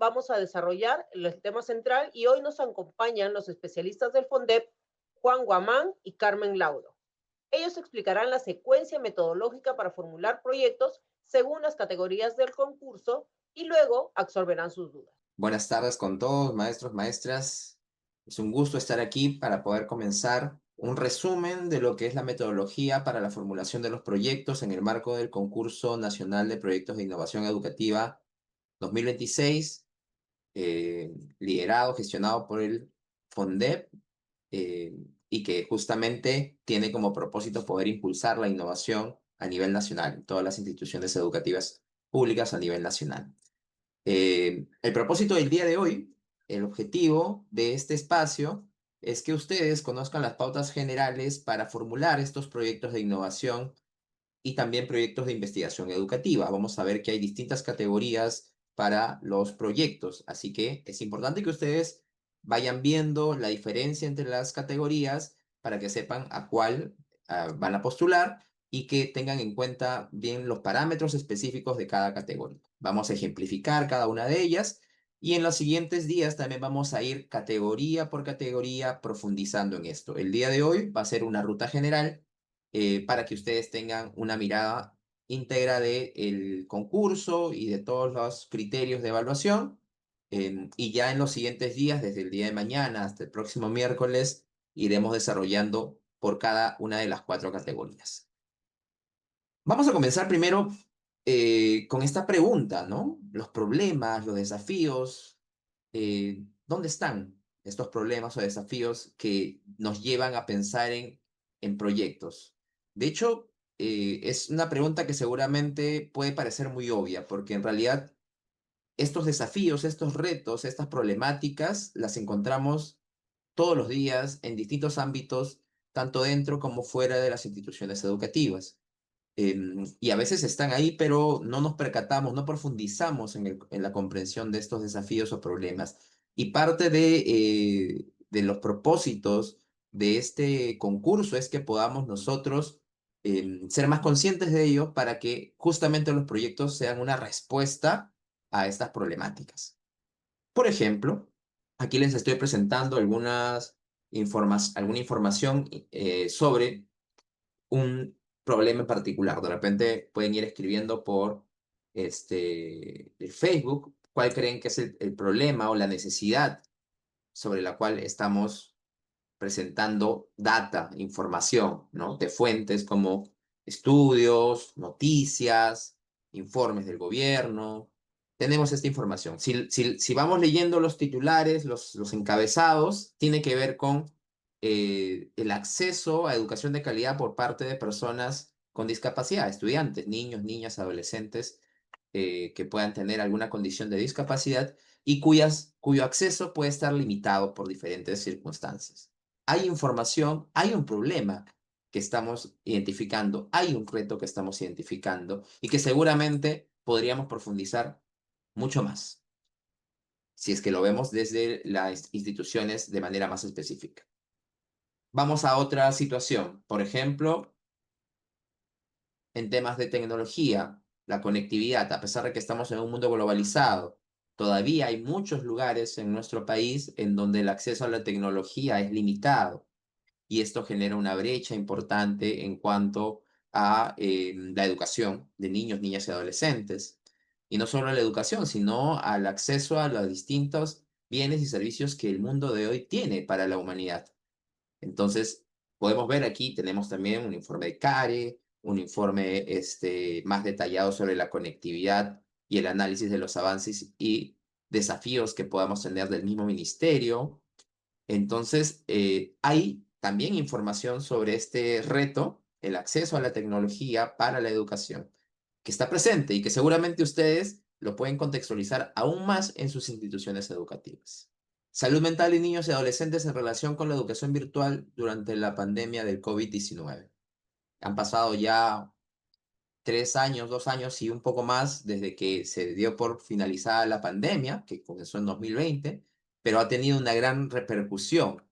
vamos a desarrollar el tema central y hoy nos acompañan los especialistas del FONDEP, Juan Guamán y Carmen Lauro. Ellos explicarán la secuencia metodológica para formular proyectos según las categorías del concurso y luego absorberán sus dudas. Buenas tardes con todos, maestros, maestras. Es un gusto estar aquí para poder comenzar un resumen de lo que es la metodología para la formulación de los proyectos en el marco del Concurso Nacional de Proyectos de Innovación Educativa 2026, liderado, gestionado por el FONDEP, eh, y que justamente tiene como propósito poder impulsar la innovación a nivel nacional, en todas las instituciones educativas públicas a nivel nacional. El propósito del día de hoy, el objetivo de este espacio, es que ustedes conozcan las pautas generales para formular estos proyectos de innovación y también proyectos de investigación educativa. Vamos a ver que hay distintas categorías para los proyectos, así que es importante que ustedes vayan viendo la diferencia entre las categorías para que sepan a cuál van a postular y que tengan en cuenta bien los parámetros específicos de cada categoría. Vamos a ejemplificar cada una de ellas y en los siguientes días también vamos a ir categoría por categoría profundizando en esto. El día de hoy va a ser una ruta general para que ustedes tengan una mirada íntegra del concurso y de todos los criterios de evaluación. Y ya en los siguientes días, desde el día de mañana hasta el próximo miércoles, iremos desarrollando por cada una de las cuatro categorías. Vamos a comenzar primero con esta pregunta, ¿no? Los problemas, los desafíos, ¿dónde están estos problemas o desafíos que nos llevan a pensar en proyectos? De hecho, es una pregunta que seguramente puede parecer muy obvia, porque en realidad estos desafíos, estos retos, estas problemáticas las encontramos todos los días en distintos ámbitos, tanto dentro como fuera de las instituciones educativas. Y a veces están ahí, pero no nos percatamos, no profundizamos en la comprensión de estos desafíos o problemas. Y parte de los propósitos de este concurso es que podamos nosotros ser más conscientes de ello para que justamente los proyectos sean una respuesta a estas problemáticas. Por ejemplo, aquí les estoy presentando alguna información sobre un problema en particular. De repente pueden ir escribiendo por el Facebook cuál creen que es el problema o la necesidad sobre la cual estamos presentando data, información, ¿no? De fuentes como estudios, noticias, informes del gobierno. Tenemos esta información. Si vamos leyendo los titulares, los encabezados, tiene que ver con el acceso a educación de calidad por parte de personas con discapacidad, estudiantes, niños, niñas, adolescentes que puedan tener alguna condición de discapacidad y cuyo acceso puede estar limitado por diferentes circunstancias. Hay información, hay un problema que estamos identificando, hay un reto que estamos identificando y que seguramente podríamos profundizar mucho más si es que lo vemos desde las instituciones de manera más específica. Vamos a otra situación, por ejemplo, en temas de tecnología, la conectividad, a pesar de que estamos en un mundo globalizado, todavía hay muchos lugares en nuestro país en donde el acceso a la tecnología es limitado y esto genera una brecha importante en cuanto a la educación de niños, niñas y adolescentes. Y no solo a la educación, sino al acceso a los distintos bienes y servicios que el mundo de hoy tiene para la humanidad. Entonces, podemos ver aquí, tenemos también un informe de CARE, un informe más detallado sobre la conectividad y el análisis de los avances y desafíos que podamos tener del mismo ministerio. Entonces, hay también información sobre este reto, el acceso a la tecnología para la educación, que está presente y que seguramente ustedes lo pueden contextualizar aún más en sus instituciones educativas. Salud mental en niños y adolescentes en relación con la educación virtual durante la pandemia del COVID-19. Han pasado ya 3 años, 2 años y un poco más desde que se dio por finalizada la pandemia, que comenzó en 2020, pero ha tenido una gran repercusión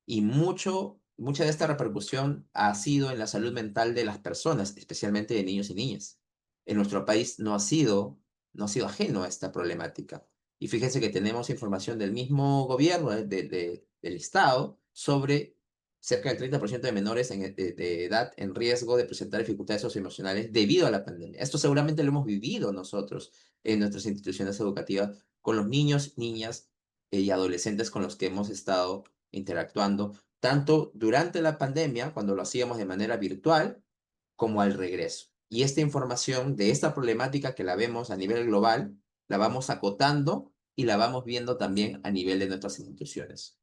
y mucha de esta repercusión ha sido en la salud mental de las personas, especialmente de niños y niñas. En nuestro país no ha sido ajeno a esta problemática. Y fíjense que tenemos información del mismo gobierno, del Estado, sobre cerca del 30% de menores de edad en riesgo de presentar dificultades socioemocionales debido a la pandemia. Esto seguramente lo hemos vivido nosotros en nuestras instituciones educativas con los niños, niñas y adolescentes con los que hemos estado interactuando, tanto durante la pandemia, cuando lo hacíamos de manera virtual, como al regreso. Y esta información de esta problemática que la vemos a nivel global, la vamos acotando y la vamos viendo también a nivel de nuestras instituciones.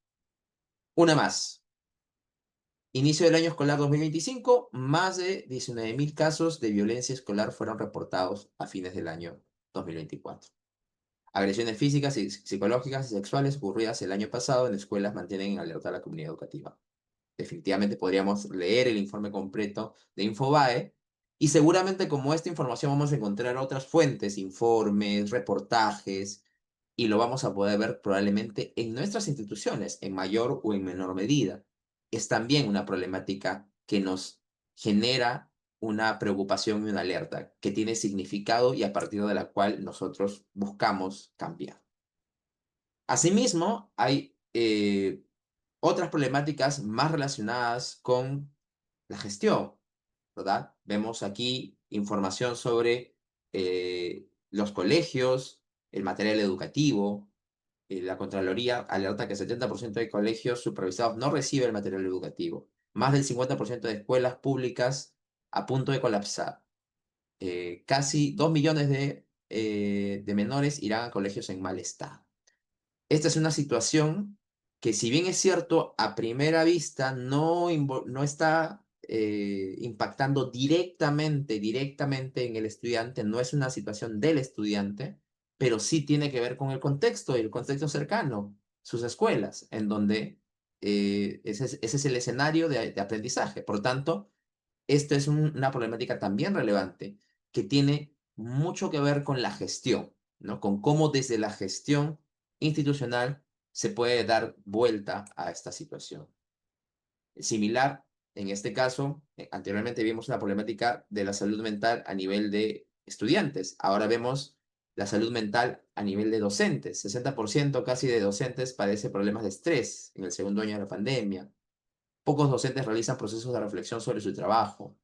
Una más. Inicio del año escolar 2025, más de 19.000 casos de violencia escolar fueron reportados a fines del año 2024. Agresiones físicas, psicológicas y sexuales ocurridas el año pasado en escuelas mantienen en alerta a la comunidad educativa. Definitivamente podríamos leer el informe completo de Infobae y seguramente como esta información vamos a encontrar otras fuentes, informes, reportajes, y lo vamos a poder ver probablemente en nuestras instituciones, en mayor o en menor medida. Es también una problemática que nos genera una preocupación y una alerta que tiene significado y a partir de la cual nosotros buscamos cambiar. Asimismo, hay otras problemáticas más relacionadas con la gestión, ¿verdad? Vemos aquí información sobre los colegios, el material educativo. La Contraloría alerta que el 70% de colegios supervisados no recibe el material educativo. Más del 50% de escuelas públicas a punto de colapsar. Casi 2 millones de menores irán a colegios en mal estado. Esta es una situación que, si bien es cierto, a primera vista no está impactando directamente en el estudiante, no es una situación del estudiante, pero sí tiene que ver con el contexto y el contexto cercano, sus escuelas, en donde ese es el escenario de aprendizaje. Por tanto, esta es una problemática también relevante que tiene mucho que ver con la gestión, ¿no? Con cómo desde la gestión institucional se puede dar vuelta a esta situación. Similar, en este caso, anteriormente vimos una problemática de la salud mental a nivel de estudiantes, ahora vemos la salud mental a nivel de docentes. 60% casi de docentes padece problemas de estrés en el segundo año de la pandemia. Pocos docentes realizan procesos de reflexión sobre su trabajo.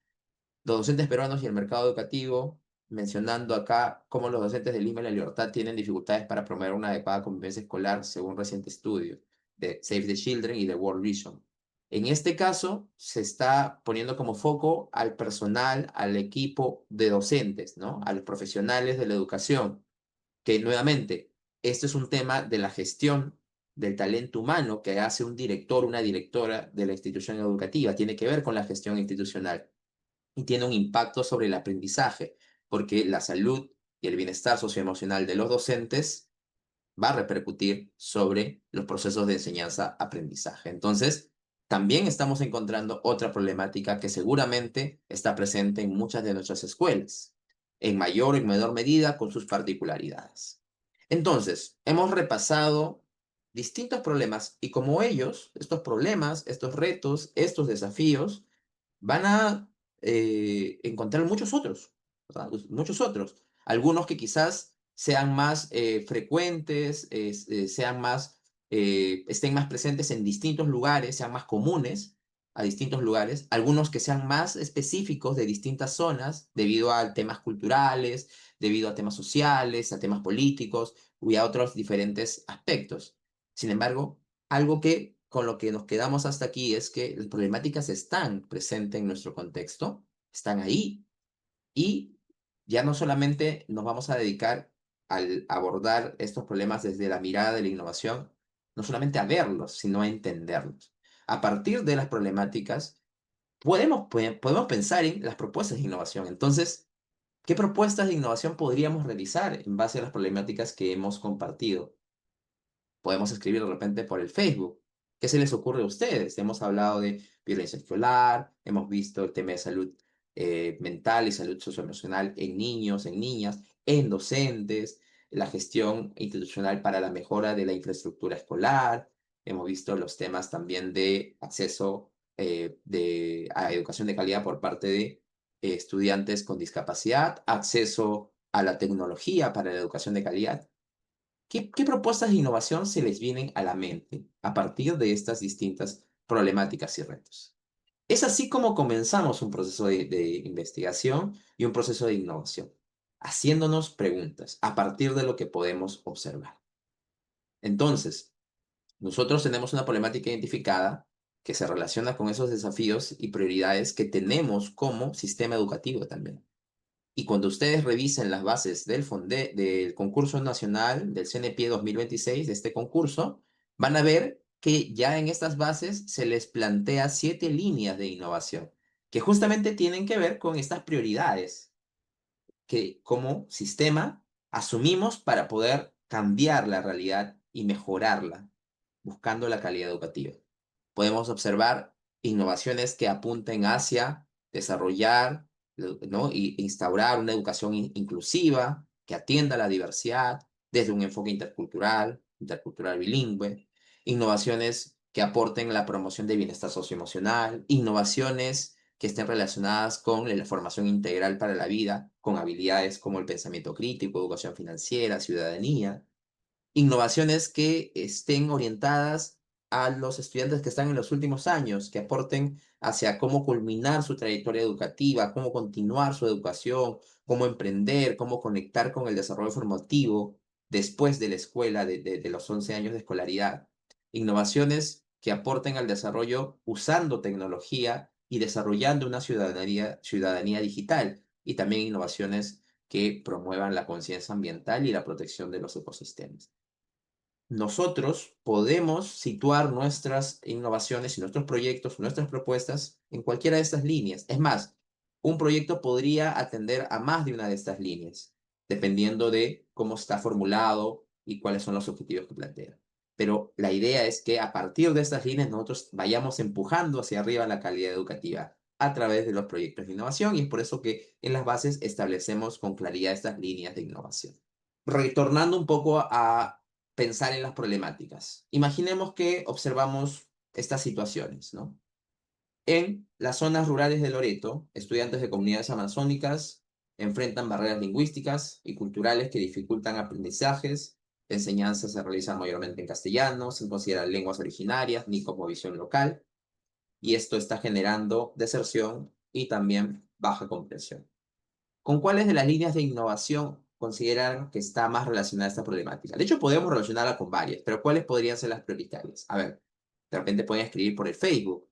Los docentes peruanos y el mercado educativo, mencionando acá cómo los docentes de Lima y La Libertad tienen dificultades para promover una adecuada convivencia escolar, según un reciente estudio de Save the Children y de World Vision. En este caso, se está poniendo como foco al personal, al equipo de docentes, ¿no? A los profesionales de la educación, que nuevamente, esto es un tema de la gestión del talento humano que hace un director, una directora de la institución educativa, tiene que ver con la gestión institucional y tiene un impacto sobre el aprendizaje, porque la salud y el bienestar socioemocional de los docentes va a repercutir sobre los procesos de enseñanza-aprendizaje. Entonces, también estamos encontrando otra problemática que seguramente está presente en muchas de nuestras escuelas, en mayor o en menor medida con sus particularidades. Entonces, hemos repasado distintos problemas y como ellos, estos problemas, estos retos, estos desafíos, van a encontrar muchos otros, ¿verdad? Muchos otros. Algunos que quizás sean más frecuentes, sean más, estén más presentes en distintos lugares, sean más comunes a distintos lugares. Algunos que sean más específicos de distintas zonas debido a temas culturales, debido a temas sociales, a temas políticos y a otros diferentes aspectos. Sin embargo, algo que con lo que nos quedamos hasta aquí es que las problemáticas están presentes en nuestro contexto, están ahí, y ya no solamente nos vamos a dedicar al abordar estos problemas desde la mirada de la innovación, no solamente a verlos, sino a entenderlos. A partir de las problemáticas, podemos pensar en las propuestas de innovación. Entonces, ¿qué propuestas de innovación podríamos realizar en base a las problemáticas que hemos compartido? Podemos escribir de repente por el Facebook. ¿Qué se les ocurre a ustedes? Hemos hablado de violencia escolar, hemos visto el tema de salud mental y salud socioemocional en niños, en niñas, en docentes, la gestión institucional para la mejora de la infraestructura escolar. Hemos visto los temas también de acceso a educación de calidad por parte de estudiantes con discapacidad, acceso a la tecnología para la educación de calidad. ¿Qué propuestas de innovación se les vienen a la mente a partir de estas distintas problemáticas y retos? Es así como comenzamos un proceso de investigación y un proceso de innovación, haciéndonos preguntas a partir de lo que podemos observar. Entonces, nosotros tenemos una problemática identificada que se relaciona con esos desafíos y prioridades que tenemos como sistema educativo también. Y cuando ustedes revisen las bases del concurso nacional del CNPie 2026, de este concurso, van a ver que ya en estas bases se les plantea 7 líneas de innovación, que justamente tienen que ver con estas prioridades que como sistema asumimos para poder cambiar la realidad y mejorarla, buscando la calidad educativa. Podemos observar innovaciones que apunten hacia desarrollar, ¿no? y instaurar una educación inclusiva que atienda a la diversidad desde un enfoque intercultural bilingüe, innovaciones que aporten la promoción de bienestar socioemocional, innovaciones que estén relacionadas con la formación integral para la vida, con habilidades como el pensamiento crítico, educación financiera, ciudadanía, innovaciones que estén orientadas a los estudiantes que están en los últimos años, que aporten hacia cómo culminar su trayectoria educativa, cómo continuar su educación, cómo emprender, cómo conectar con el desarrollo formativo después de la escuela, de los 11 años de escolaridad. Innovaciones que aporten al desarrollo usando tecnología y desarrollando una ciudadanía digital. Y también innovaciones que promuevan la conciencia ambiental y la protección de los ecosistemas. Nosotros podemos situar nuestras innovaciones y nuestros proyectos, nuestras propuestas en cualquiera de estas líneas. Es más, un proyecto podría atender a más de una de estas líneas, dependiendo de cómo está formulado y cuáles son los objetivos que plantea. Pero la idea es que a partir de estas líneas nosotros vayamos empujando hacia arriba la calidad educativa a través de los proyectos de innovación y es por eso que en las bases establecemos con claridad estas líneas de innovación. Retornando un poco a pensar en las problemáticas. Imaginemos que observamos estas situaciones, ¿no? En las zonas rurales de Loreto, estudiantes de comunidades amazónicas enfrentan barreras lingüísticas y culturales que dificultan aprendizajes. La enseñanza se realiza mayormente en castellano, sin considerar lenguas originarias ni como visión local, y esto está generando deserción y también baja comprensión. ¿Con cuáles de las líneas de innovación consideran que está más relacionada esta problemática? De hecho, podemos relacionarla con varias, pero ¿cuáles podrían ser las prioritarias? A ver, de repente pueden escribir por el Facebook.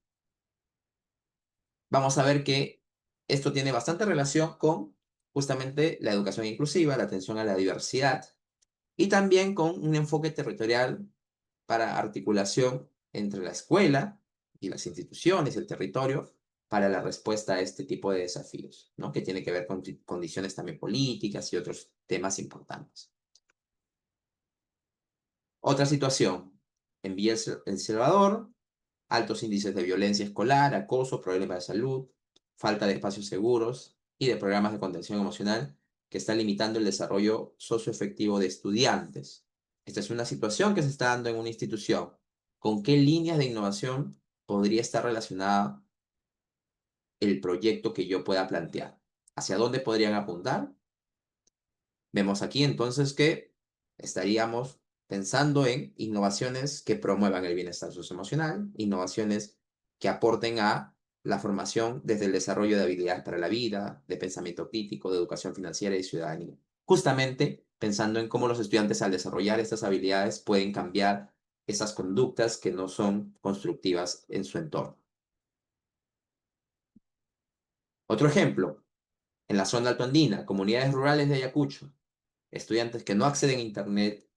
Vamos a ver que esto tiene bastante relación con justamente la educación inclusiva, la atención a la diversidad y también con un enfoque territorial para articulación entre la escuela y las instituciones, el territorio, para la respuesta a este tipo de desafíos, ¿no? Que tiene que ver con condiciones también políticas y otros temas importantes. Otra situación, en Villa El Salvador, altos índices de violencia escolar, acoso, problemas de salud, falta de espacios seguros y de programas de contención emocional que están limitando el desarrollo socioefectivo de estudiantes. Esta es una situación que se está dando en una institución. ¿Con qué líneas de innovación podría estar relacionada el proyecto que yo pueda plantear? ¿Hacia dónde podrían apuntar? Vemos aquí entonces que estaríamos pensando en innovaciones que promuevan el bienestar socioemocional, innovaciones que aporten a la formación desde el desarrollo de habilidades para la vida, de pensamiento crítico, de educación financiera y ciudadanía. Justamente pensando en cómo los estudiantes al desarrollar estas habilidades pueden cambiar esas conductas que no son constructivas en su entorno. Otro ejemplo, en la zona altoandina, comunidades rurales de Ayacucho, estudiantes que no acceden a Internet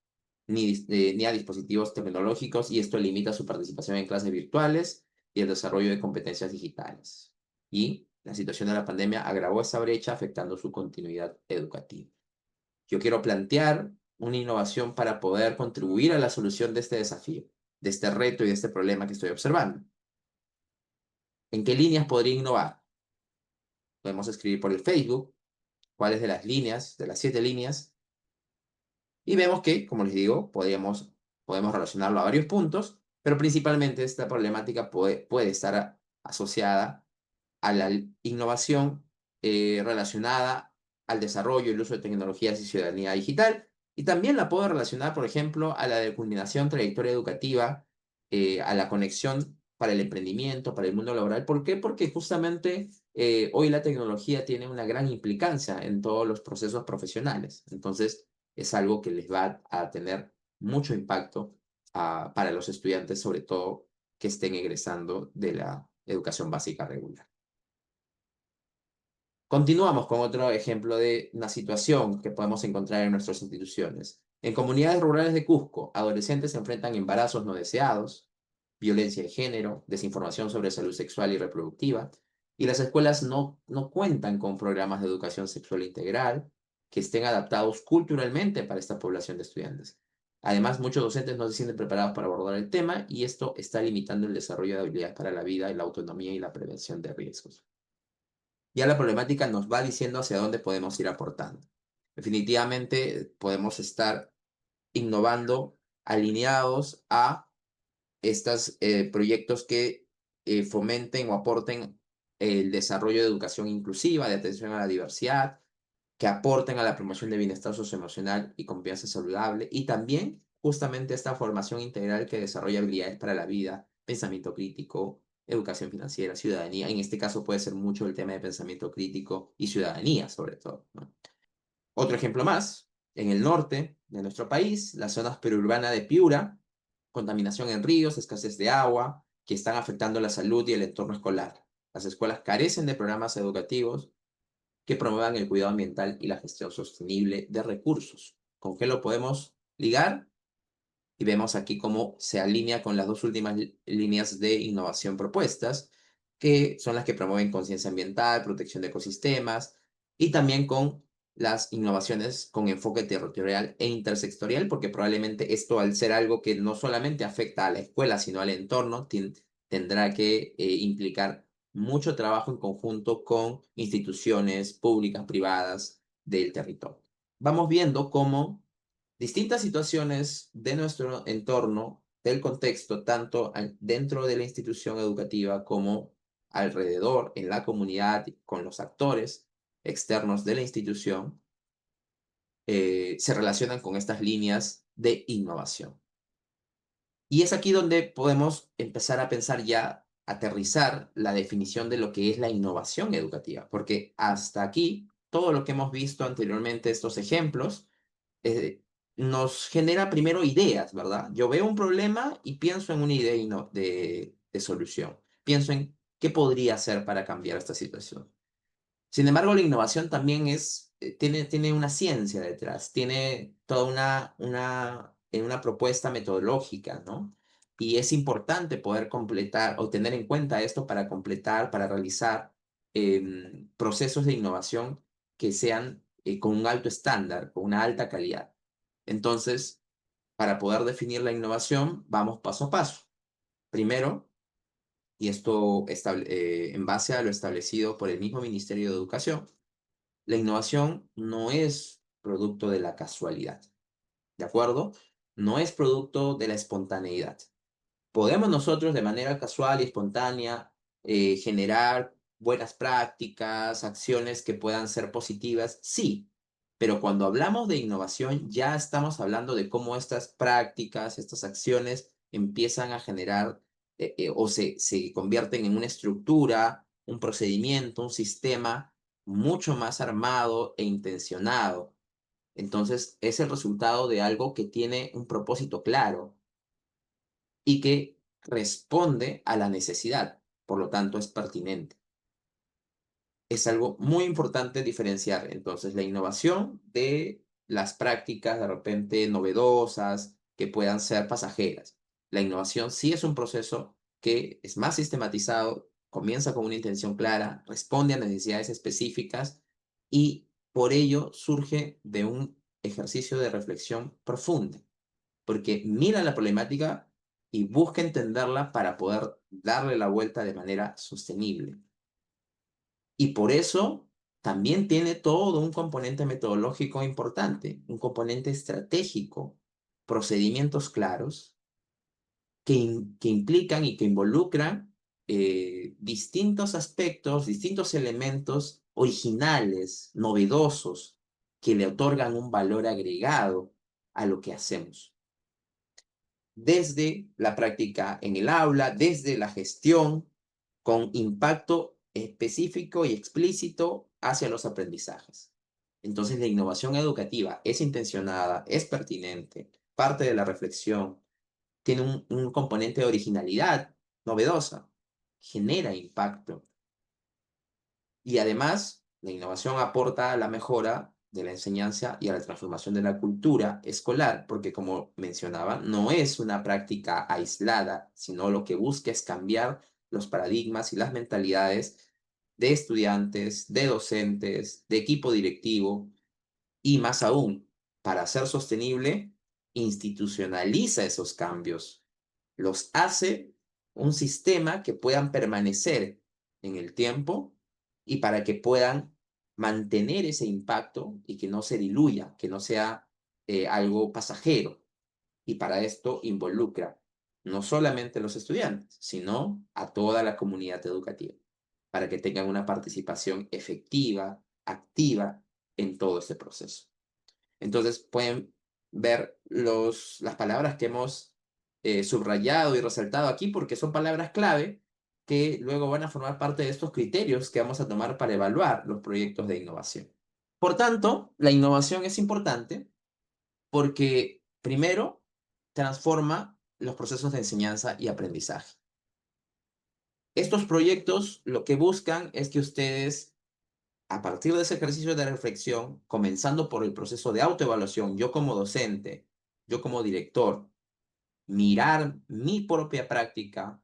ni a dispositivos tecnológicos y esto limita su participación en clases virtuales y el desarrollo de competencias digitales. Y la situación de la pandemia agravó esa brecha afectando su continuidad educativa. Yo quiero plantear una innovación para poder contribuir a la solución de este desafío, de este reto y de este problema que estoy observando. ¿En qué líneas podría innovar? Podemos escribir por el Facebook cuáles de las líneas, de las 7 líneas, y vemos que, como les digo, podemos relacionarlo a varios puntos, pero principalmente esta problemática puede estar asociada a la innovación relacionada al desarrollo y el uso de tecnologías y ciudadanía digital, Y también la puedo relacionar, por ejemplo, a la de culminación, trayectoria educativa, a la conexión para el emprendimiento, para el mundo laboral. ¿Por qué? Porque justamente hoy la tecnología tiene una gran implicancia en todos los procesos profesionales. Entonces, es algo que les va a tener mucho impacto para los estudiantes, sobre todo que estén egresando de la educación básica regular. Continuamos con otro ejemplo de una situación que podemos encontrar en nuestras instituciones. En comunidades rurales de Cusco, adolescentes se enfrentan embarazos no deseados, violencia de género, desinformación sobre salud sexual y reproductiva, y las escuelas no cuentan con programas de educación sexual integral que estén adaptados culturalmente para esta población de estudiantes. Además, muchos docentes no se sienten preparados para abordar el tema y esto está limitando el desarrollo de habilidades para la vida, la autonomía y la prevención de riesgos. Ya la problemática nos va diciendo hacia dónde podemos ir aportando. Definitivamente podemos estar innovando alineados a estos proyectos que fomenten o aporten el desarrollo de educación inclusiva, de atención a la diversidad, que aporten a la promoción de bienestar socioemocional y confianza saludable, y también justamente esta formación integral que desarrolla habilidades para la vida, pensamiento crítico, educación financiera, ciudadanía. En este caso puede ser mucho el tema de pensamiento crítico y ciudadanía, sobre todo, ¿no? Otro ejemplo más, en el norte de nuestro país, la zona periurbana de Piura, contaminación en ríos, escasez de agua, que están afectando la salud y el entorno escolar. Las escuelas carecen de programas educativos que promuevan el cuidado ambiental y la gestión sostenible de recursos. ¿Con qué lo podemos ligar? Y vemos aquí cómo se alinea con las dos últimas líneas de innovación propuestas, que son las que promueven conciencia ambiental, protección de ecosistemas, y también con las innovaciones con enfoque territorial e intersectorial, porque probablemente esto, al ser algo que no solamente afecta a la escuela, sino al entorno, tendrá que implicar mucho trabajo en conjunto con instituciones públicas, privadas del territorio. Vamos viendo cómo distintas situaciones de nuestro entorno, del contexto, tanto dentro de la institución educativa como alrededor, en la comunidad, con los actores externos de la institución, se relacionan con estas líneas de innovación. Y es aquí donde podemos empezar a pensar ya, aterrizar la definición de lo que es la innovación educativa, porque hasta aquí, todo lo que hemos visto anteriormente, estos ejemplos, eh, nos genera primero ideas, ¿verdad? Yo veo un problema y pienso en una idea de solución. Pienso en qué podría hacer para cambiar esta situación. Sin embargo, la innovación también tiene una ciencia detrás, tiene toda una propuesta metodológica, ¿no? Y es importante poder completar o tener en cuenta esto para completar, para realizar procesos de innovación que sean con un alto estándar, con una alta calidad. Entonces, para poder definir la innovación, vamos paso a paso. Primero, y esto en base a lo establecido por el mismo Ministerio de Educación, la innovación no es producto de la casualidad, ¿de acuerdo? No es producto de la espontaneidad. Podemos nosotros de manera casual y espontánea generar buenas prácticas, acciones que puedan ser positivas, sí, pero cuando hablamos de innovación ya estamos hablando de cómo estas prácticas, estas acciones empiezan a generar o se convierten en una estructura, un procedimiento, un sistema mucho más armado e intencionado. Entonces es el resultado de algo que tiene un propósito claro y que responde a la necesidad, por lo tanto es pertinente. Es algo muy importante diferenciar entonces la innovación de las prácticas de repente novedosas que puedan ser pasajeras. La innovación sí es un proceso que es más sistematizado, comienza con una intención clara, responde a necesidades específicas y por ello surge de un ejercicio de reflexión profunda, porque mira la problemática y busca entenderla para poder darle la vuelta de manera sostenible. Y por eso también tiene todo un componente metodológico importante, un componente estratégico, procedimientos claros que implican y que involucran distintos aspectos, distintos elementos originales, novedosos, que le otorgan un valor agregado a lo que hacemos. Desde la práctica en el aula, desde la gestión, con impacto específico y explícito hacia los aprendizajes. Entonces, la innovación educativa es intencionada, es pertinente, parte de la reflexión, tiene un componente de originalidad novedosa, genera impacto. Y además, la innovación aporta a la mejora de la enseñanza y a la transformación de la cultura escolar, porque como mencionaba, no es una práctica aislada, sino lo que busca es cambiar los paradigmas y las mentalidades de estudiantes, de docentes, de equipo directivo y más aún, para ser sostenible, institucionaliza esos cambios, los hace un sistema que puedan permanecer en el tiempo y para que puedan mantener ese impacto y que no se diluya, que no sea algo pasajero. Y para esto involucra no solamente a los estudiantes, sino a toda la comunidad educativa, para que tengan una participación efectiva, activa en todo este proceso. Entonces pueden ver las palabras que hemos subrayado y resaltado aquí porque son palabras clave que luego van a formar parte de estos criterios que vamos a tomar para evaluar los proyectos de innovación. Por tanto, la innovación es importante porque, primero, transforma los procesos de enseñanza y aprendizaje. Estos proyectos lo que buscan es que ustedes, a partir de ese ejercicio de reflexión, comenzando por el proceso de autoevaluación, yo como docente, yo como director, mirar mi propia práctica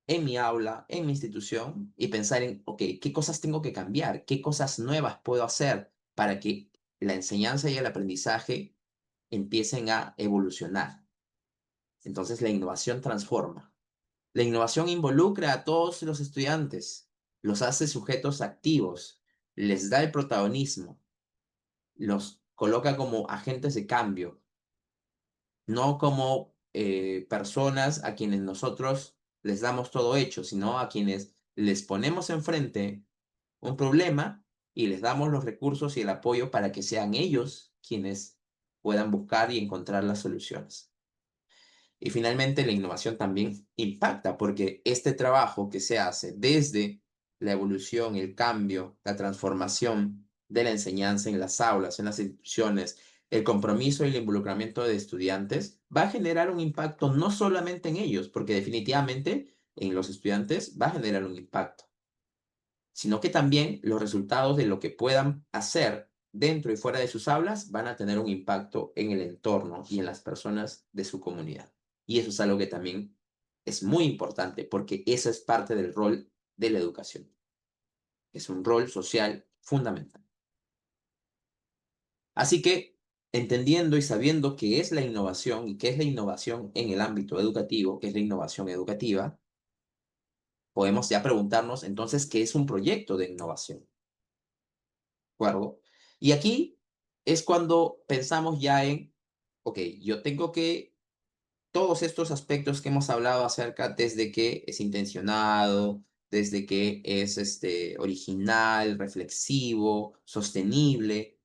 en mi aula, en mi institución y pensar en, ok, ¿qué cosas tengo que cambiar? ¿Qué cosas nuevas puedo hacer para que la enseñanza y el aprendizaje empiecen a evolucionar? Entonces la innovación transforma. La innovación involucra a todos los estudiantes, los hace sujetos activos, les da el protagonismo, los coloca como agentes de cambio, no como personas a quienes nosotros les damos todo hecho, sino a quienes les ponemos enfrente un problema y les damos los recursos y el apoyo para que sean ellos quienes puedan buscar y encontrar las soluciones. Y finalmente, la innovación también impacta porque este trabajo que se hace desde la evolución, el cambio, la transformación de la enseñanza en las aulas, en las instituciones, el compromiso y el involucramiento de estudiantes, va a generar un impacto no solamente en ellos, porque definitivamente en los estudiantes va a generar un impacto, sino que también los resultados de lo que puedan hacer dentro y fuera de sus aulas van a tener un impacto en el entorno y en las personas de su comunidad. Y eso es algo que también es muy importante porque eso es parte del rol de la educación. Es un rol social fundamental. Así que, entendiendo y sabiendo qué es la innovación y qué es la innovación en el ámbito educativo, qué es la innovación educativa, podemos ya preguntarnos entonces qué es un proyecto de innovación. ¿De acuerdo? Y aquí es cuando pensamos ya en, ok, yo tengo que todos estos aspectos que hemos hablado acerca, desde que es intencionado, desde que es original, reflexivo, sostenible,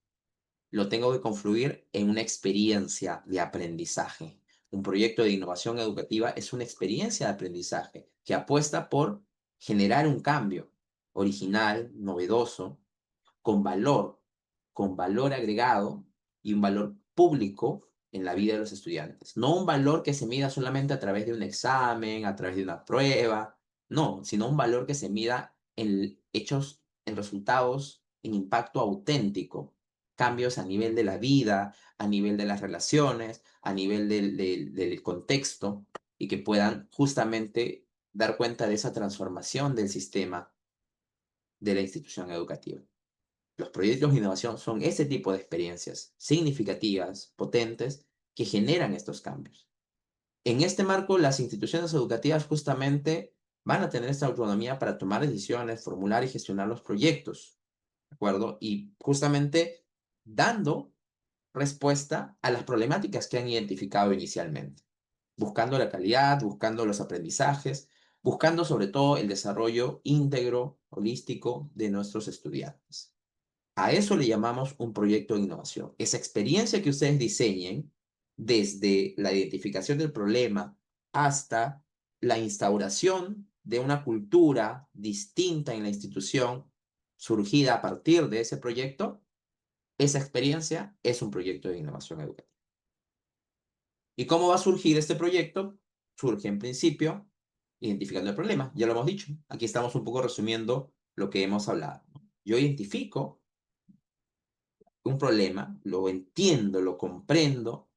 lo tengo que confluir en una experiencia de aprendizaje. Un proyecto de innovación educativa es una experiencia de aprendizaje que apuesta por generar un cambio original, novedoso, con valor, con valor agregado y un valor público en la vida de los estudiantes. No un valor que se mida solamente a través de un examen, a través de una prueba, no, sino un valor que se mida en hechos, en resultados, en impacto auténtico, cambios a nivel de la vida, a nivel de las relaciones, a nivel del contexto, y que puedan justamente dar cuenta de esa transformación del sistema de la institución educativa. Los proyectos de innovación son ese tipo de experiencias significativas, potentes, que generan estos cambios. En este marco, las instituciones educativas justamente van a tener esta autonomía para tomar decisiones, formular y gestionar los proyectos, ¿de acuerdo? Y justamente dando respuesta a las problemáticas que han identificado inicialmente, buscando la calidad, buscando los aprendizajes, buscando sobre todo el desarrollo íntegro, holístico de nuestros estudiantes. A eso le llamamos un proyecto de innovación. Esa experiencia que ustedes diseñen, desde la identificación del problema hasta la instauración de una cultura distinta en la institución surgida a partir de ese proyecto, esa experiencia es un proyecto de innovación educativa. ¿Y cómo va a surgir este proyecto? Surge en principio identificando el problema, ya lo hemos dicho. Aquí estamos un poco resumiendo lo que hemos hablado. Yo identifico un problema, lo entiendo, lo comprendo,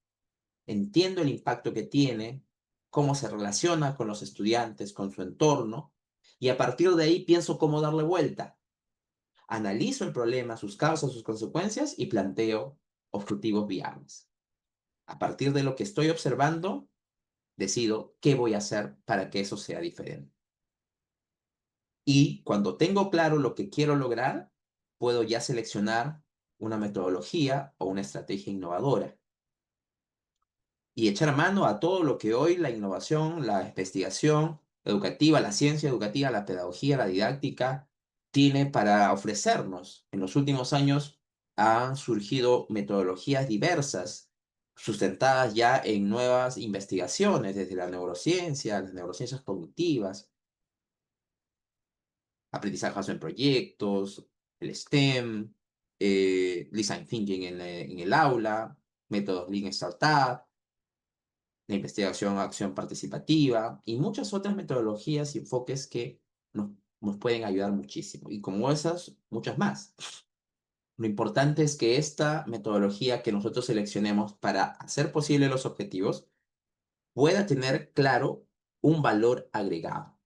entiendo el impacto que tiene, cómo se relaciona con los estudiantes, con su entorno, y a partir de ahí pienso cómo darle vuelta. Analizo el problema, sus causas, sus consecuencias y planteo objetivos viables. A partir de lo que estoy observando, decido qué voy a hacer para que eso sea diferente. Y cuando tengo claro lo que quiero lograr, puedo ya seleccionar una metodología o una estrategia innovadora y echar mano a todo lo que hoy la innovación, la investigación educativa, la ciencia educativa, la pedagogía, la didáctica tiene para ofrecernos. En los últimos años han surgido metodologías diversas, sustentadas ya en nuevas investigaciones, desde la neurociencia, las neurociencias cognitivas, aprendizaje basado en proyectos, el STEM, design thinking en el aula, métodos Lean Startup, la investigación, acción participativa y muchas otras metodologías y enfoques que nos pueden ayudar muchísimo. Y como esas, muchas más. Lo importante es que esta metodología que nosotros seleccionemos para hacer posible los objetivos pueda tener claro un valor agregado,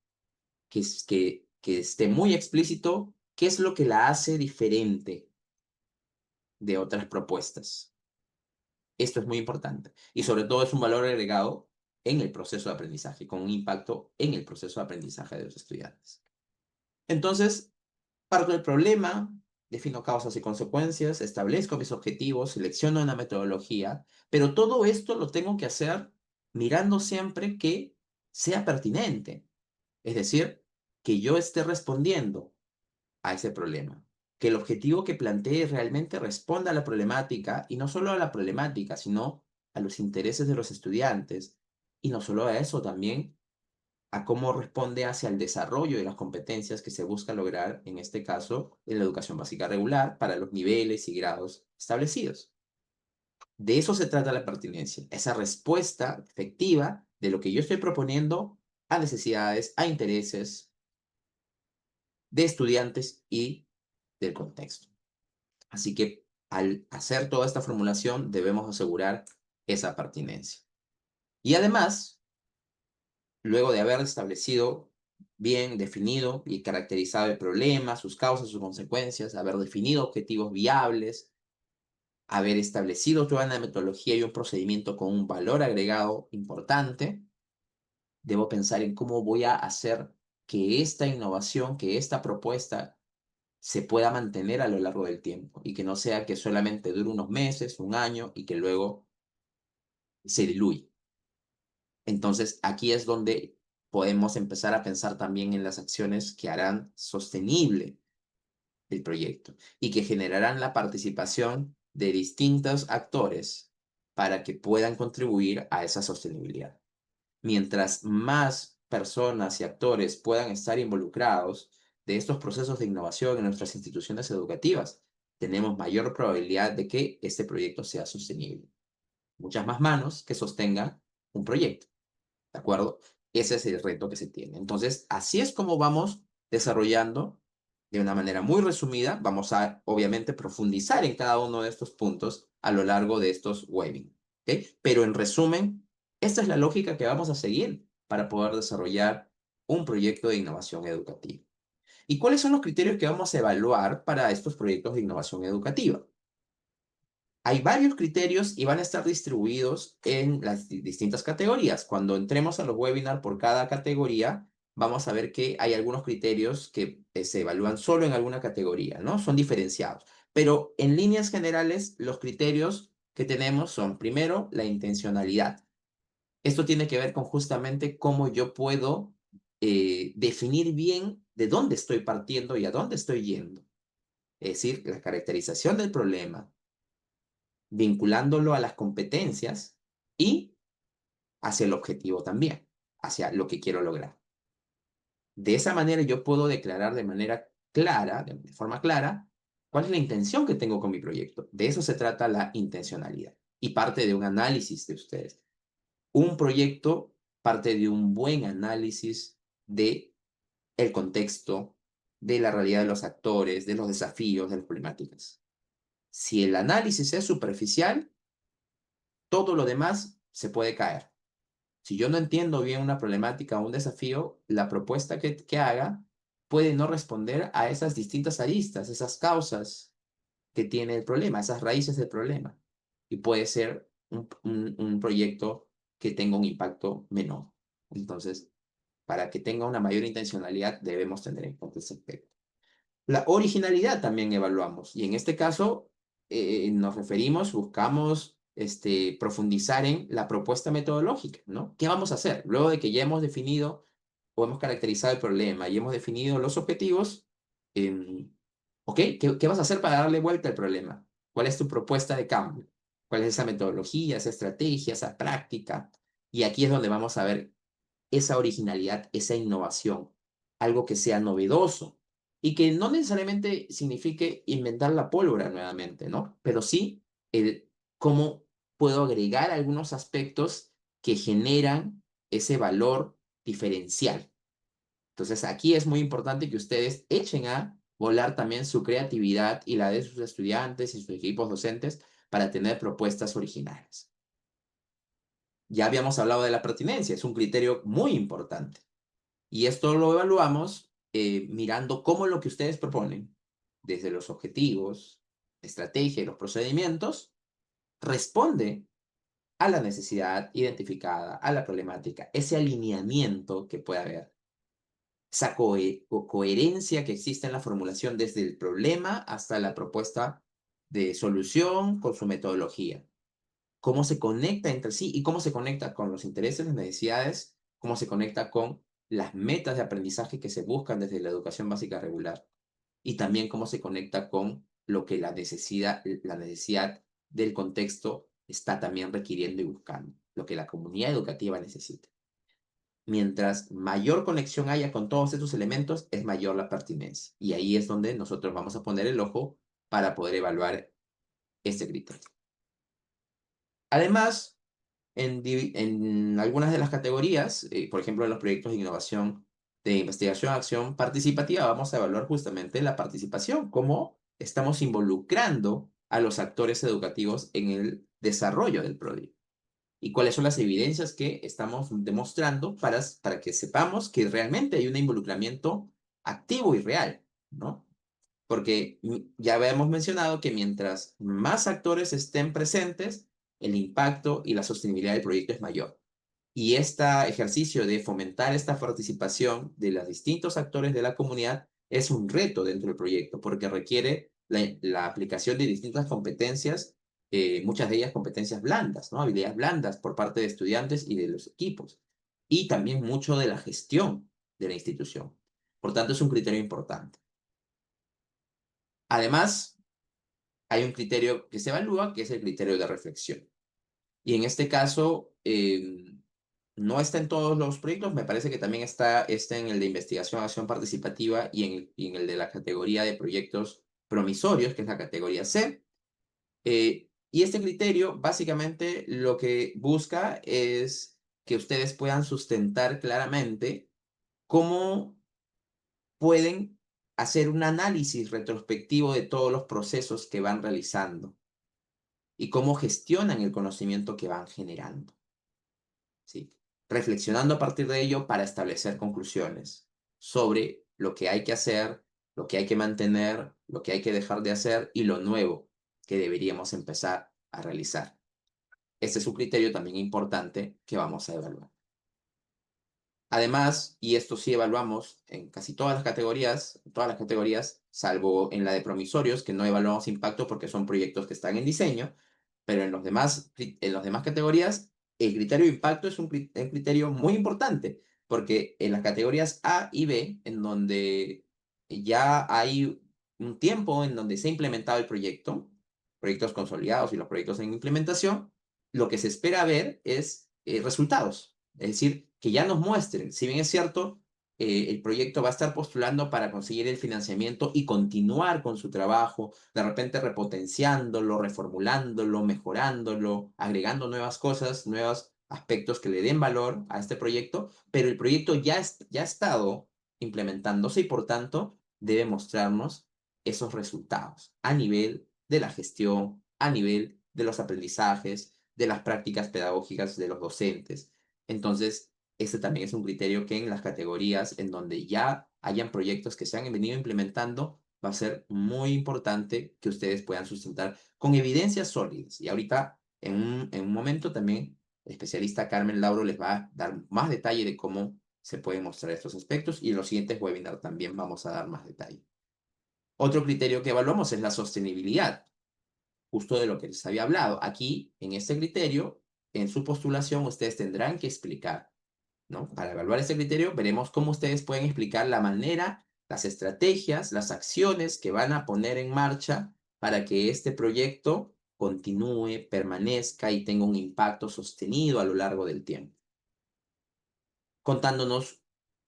que esté muy explícito qué es lo que la hace diferente de otras propuestas. Esto es muy importante. Y sobre todo es un valor agregado en el proceso de aprendizaje, con un impacto en el proceso de aprendizaje de los estudiantes. Entonces, parto del problema, defino causas y consecuencias, establezco mis objetivos, selecciono una metodología, pero todo esto lo tengo que hacer mirando siempre que sea pertinente. Es decir, que yo esté respondiendo a ese problema. Que el objetivo que plantee realmente responda a la problemática, y no solo a la problemática, sino a los intereses de los estudiantes, y no solo a eso, también a cómo responde hacia el desarrollo de las competencias que se busca lograr, en este caso, en la educación básica regular, para los niveles y grados establecidos. De eso se trata la pertinencia, esa respuesta efectiva de lo que yo estoy proponiendo a necesidades, a intereses de estudiantes y del contexto. Así que al hacer toda esta formulación debemos asegurar esa pertinencia. Y además, luego de haber establecido bien definido y caracterizado el problema, sus causas, sus consecuencias, haber definido objetivos viables, haber establecido toda una metodología y un procedimiento con un valor agregado importante, debo pensar en cómo voy a hacer que esta innovación, que esta propuesta se pueda mantener a lo largo del tiempo y que no sea que solamente dure unos meses, un año y que luego se diluye. Entonces, aquí es donde podemos empezar a pensar también en las acciones que harán sostenible el proyecto y que generarán la participación de distintos actores para que puedan contribuir a esa sostenibilidad. Mientras más personas y actores puedan estar involucrados de estos procesos de innovación en nuestras instituciones educativas, tenemos mayor probabilidad de que este proyecto sea sostenible. Muchas más manos que sostengan un proyecto, ¿de acuerdo? Ese es el reto que se tiene. Entonces, así es como vamos desarrollando de una manera muy resumida. Vamos a, obviamente, profundizar en cada uno de estos puntos a lo largo de estos webinars, ¿ok? Pero en resumen, esta es la lógica que vamos a seguir para poder desarrollar un proyecto de innovación educativa. ¿Y cuáles son los criterios que vamos a evaluar para estos proyectos de innovación educativa? Hay varios criterios y van a estar distribuidos en las distintas categorías. Cuando entremos a los webinars por cada categoría, vamos a ver que hay algunos criterios que se evalúan solo en alguna categoría, ¿no? Son diferenciados. Pero en líneas generales, los criterios que tenemos son, primero, la intencionalidad. Esto tiene que ver con justamente cómo yo puedo definir bien de dónde estoy partiendo y a dónde estoy yendo. Es decir, la caracterización del problema, vinculándolo a las competencias y hacia el objetivo también, hacia lo que quiero lograr. De esa manera yo puedo declarar de manera clara, de forma clara, cuál es la intención que tengo con mi proyecto. De eso se trata la intencionalidad y parte de un análisis de ustedes. Un proyecto parte de un buen análisis de el contexto, de la realidad de los actores, de los desafíos, de las problemáticas. Si el análisis es superficial, todo lo demás se puede caer. Si yo no entiendo bien una problemática o un desafío, la propuesta que haga puede no responder a esas distintas aristas, esas causas que tiene el problema, esas raíces del problema. Y puede ser un proyecto que tenga un impacto menor. Entonces, para que tenga una mayor intencionalidad, debemos tener en cuenta ese aspecto. La originalidad también evaluamos y en este caso nos referimos, buscamos profundizar en la propuesta metodológica, ¿no? ¿Qué vamos a hacer? Luego de que ya hemos definido o hemos caracterizado el problema y hemos definido los objetivos, ¿ok? ¿Qué vas a hacer para darle vuelta al problema? ¿Cuál es tu propuesta de cambio? ¿Cuál es esa metodología, esa estrategia, esa práctica? Y aquí es donde vamos a ver esa originalidad, esa innovación, algo que sea novedoso y que no necesariamente signifique inventar la pólvora nuevamente, ¿no? Pero sí el cómo puedo agregar algunos aspectos que generan ese valor diferencial. Entonces, aquí es muy importante que ustedes echen a volar también su creatividad y la de sus estudiantes y sus equipos docentes para tener propuestas originales. Ya habíamos hablado de la pertinencia, es un criterio muy importante. Y esto lo evaluamos mirando cómo lo que ustedes proponen, desde los objetivos, estrategia y los procedimientos, responde a la necesidad identificada, a la problemática, ese alineamiento que puede haber, esa coherencia que existe en la formulación desde el problema hasta la propuesta de solución con su metodología. Cómo se conecta entre sí y cómo se conecta con los intereses, las necesidades, cómo se conecta con las metas de aprendizaje que se buscan desde la educación básica regular y también cómo se conecta con lo que la necesidad del contexto está también requiriendo y buscando, lo que la comunidad educativa necesita. Mientras mayor conexión haya con todos estos elementos, es mayor la pertinencia. Y ahí es donde nosotros vamos a poner el ojo para poder evaluar este criterio. Además, en algunas de las categorías, por ejemplo, en los proyectos de innovación de investigación, acción participativa, vamos a evaluar justamente la participación, cómo estamos involucrando a los actores educativos en el desarrollo del proyecto y cuáles son las evidencias que estamos demostrando para que sepamos que realmente hay un involucramiento activo y real, ¿no? Porque ya habíamos mencionado que mientras más actores estén presentes, el impacto y la sostenibilidad del proyecto es mayor. Y este ejercicio de fomentar esta participación de los distintos actores de la comunidad es un reto dentro del proyecto, porque requiere la aplicación de distintas competencias, muchas de ellas competencias blandas, ¿no? Habilidades blandas por parte de estudiantes y de los equipos. Y también mucho de la gestión de la institución. Por tanto, es un criterio importante. Además, hay un criterio que se evalúa, que es el criterio de reflexión. Y en este caso, no está en todos los proyectos, me parece que también está en el de investigación, acción participativa y en el de la categoría de proyectos promisorios, que es la categoría C. Y este criterio básicamente lo que busca es que ustedes puedan sustentar claramente cómo pueden hacer un análisis retrospectivo de todos los procesos que van realizando y cómo gestionan el conocimiento que van generando, ¿sí? Reflexionando a partir de ello para establecer conclusiones sobre lo que hay que hacer, lo que hay que mantener, lo que hay que dejar de hacer y lo nuevo que deberíamos empezar a realizar. Este es un criterio también importante que vamos a evaluar. Además, y esto sí evaluamos en casi todas las categorías, salvo en la de promisorios, que no evaluamos impacto porque son proyectos que están en diseño, pero en las demás categorías, el criterio de impacto es un criterio muy importante, porque en las categorías A y B, en donde ya hay un tiempo en donde se ha implementado el proyecto, proyectos consolidados y los proyectos en implementación, lo que se espera ver es resultados. Es decir, que ya nos muestren, si bien es cierto, el proyecto va a estar postulando para conseguir el financiamiento y continuar con su trabajo, de repente repotenciándolo, reformulándolo, mejorándolo, agregando nuevas cosas, nuevos aspectos que le den valor a este proyecto, pero el proyecto ya ha estado implementándose y por tanto debe mostrarnos esos resultados a nivel de la gestión, a nivel de los aprendizajes, de las prácticas pedagógicas de los docentes. Entonces, este también es un criterio que en las categorías en donde ya hayan proyectos que se han venido implementando, va a ser muy importante que ustedes puedan sustentar con evidencias sólidas. Y ahorita, en un momento también, el especialista Carmen Lauro les va a dar más detalle de cómo se pueden mostrar estos aspectos y en los siguientes webinars también vamos a dar más detalle. Otro criterio que evaluamos es la sostenibilidad, justo de lo que les había hablado. Aquí, en este criterio, en su postulación, ustedes tendrán que explicar, ¿no? Para evaluar este criterio, veremos cómo ustedes pueden explicar la manera, las estrategias, las acciones que van a poner en marcha para que este proyecto continúe, permanezca y tenga un impacto sostenido a lo largo del tiempo. Contándonos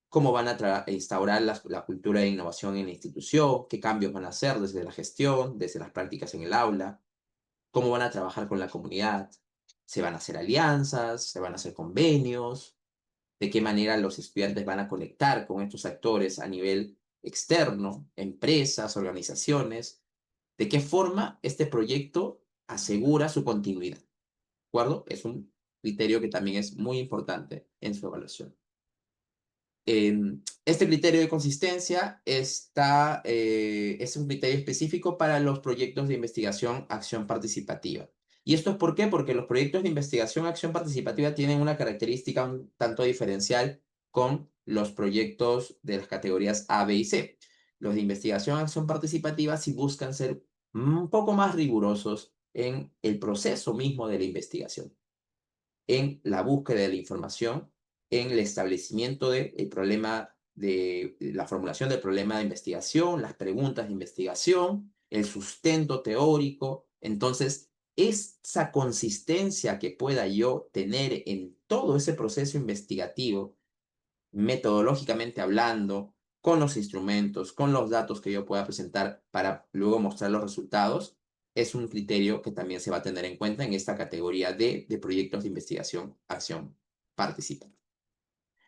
cómo van a instaurar la cultura de innovación en la institución, qué cambios van a hacer desde la gestión, desde las prácticas en el aula, cómo van a trabajar con la comunidad, se van a hacer alianzas, se van a hacer convenios, de qué manera los estudiantes van a conectar con estos actores a nivel externo, empresas, organizaciones, de qué forma este proyecto asegura su continuidad. ¿De acuerdo? Es un criterio que también es muy importante en su evaluación. Este criterio de consistencia es un criterio específico para los proyectos de investigación acción participativa. ¿Y esto es por qué? Porque los proyectos de investigación acción participativa tienen una característica un tanto diferencial con los proyectos de las categorías A, B y C. Los de investigación acción participativa sí buscan ser un poco más rigurosos en el proceso mismo de la investigación, en la búsqueda de la información, en el establecimiento del problema, de la formulación del problema de investigación, las preguntas de investigación, el sustento teórico. Entonces, esa consistencia que pueda yo tener en todo ese proceso investigativo, metodológicamente hablando, con los instrumentos, con los datos que yo pueda presentar para luego mostrar los resultados, es un criterio que también se va a tener en cuenta en esta categoría de proyectos de investigación, acción participativa.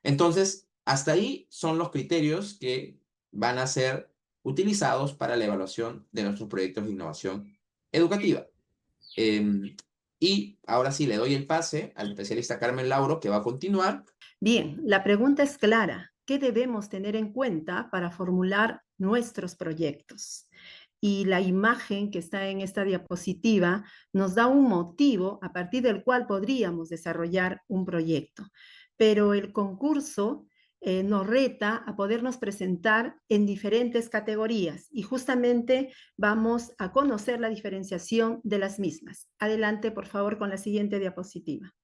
Entonces, hasta ahí son los criterios que van a ser utilizados para la evaluación de nuestros proyectos de innovación educativa. Y ahora sí le doy el pase al especialista Carmen Lauro, que va a continuar. Bien, la pregunta es clara. ¿Qué debemos tener en cuenta para formular nuestros proyectos? Y la imagen que está en esta diapositiva nos da un motivo a partir del cual podríamos desarrollar un proyecto. Pero el concurso nos reta a podernos presentar en diferentes categorías y justamente vamos a conocer la diferenciación de las mismas. Adelante, por favor, con la siguiente diapositiva.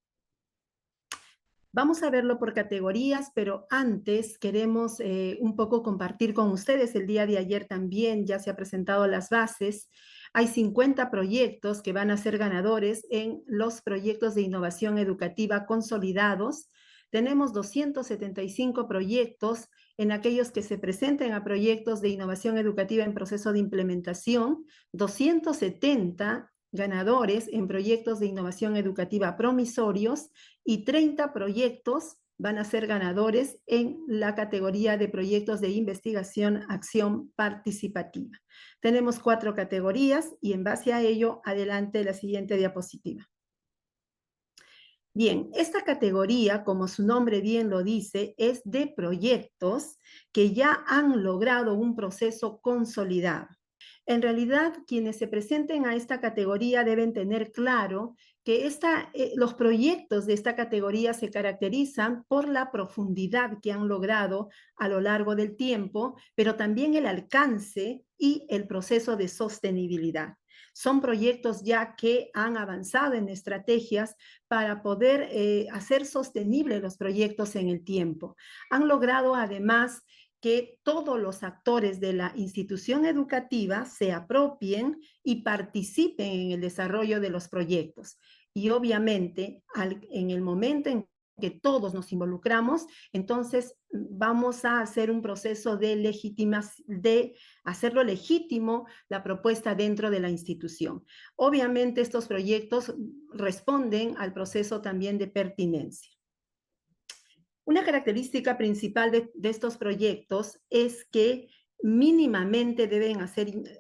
Vamos a verlo por categorías, pero antes queremos un poco compartir con ustedes. El día de ayer también ya se han presentado las bases. Hay 50 proyectos que van a ser ganadores en los proyectos de innovación educativa consolidados. Tenemos 275 proyectos en aquellos que se presenten a proyectos de innovación educativa en proceso de implementación, 270 ganadores en proyectos de innovación educativa promisorios y 30 proyectos van a ser ganadores en la categoría de proyectos de investigación, acción participativa. Tenemos 4 categorías y en base a ello, adelante la siguiente diapositiva. Bien, esta categoría, como su nombre bien lo dice, es de proyectos que ya han logrado un proceso consolidado. En realidad, quienes se presenten a esta categoría deben tener claro que los proyectos de esta categoría se caracterizan por la profundidad que han logrado a lo largo del tiempo, pero también el alcance y el proceso de sostenibilidad. Son proyectos ya que han avanzado en estrategias para poder hacer sostenibles los proyectos en el tiempo. Han logrado además que todos los actores de la institución educativa se apropien y participen en el desarrollo de los proyectos. Y obviamente, en el momento en que todos nos involucramos, entonces vamos a hacer un proceso de hacerlo legítimo la propuesta dentro de la institución. Obviamente estos proyectos responden al proceso también de pertinencia. Una característica principal de estos proyectos es que mínimamente deben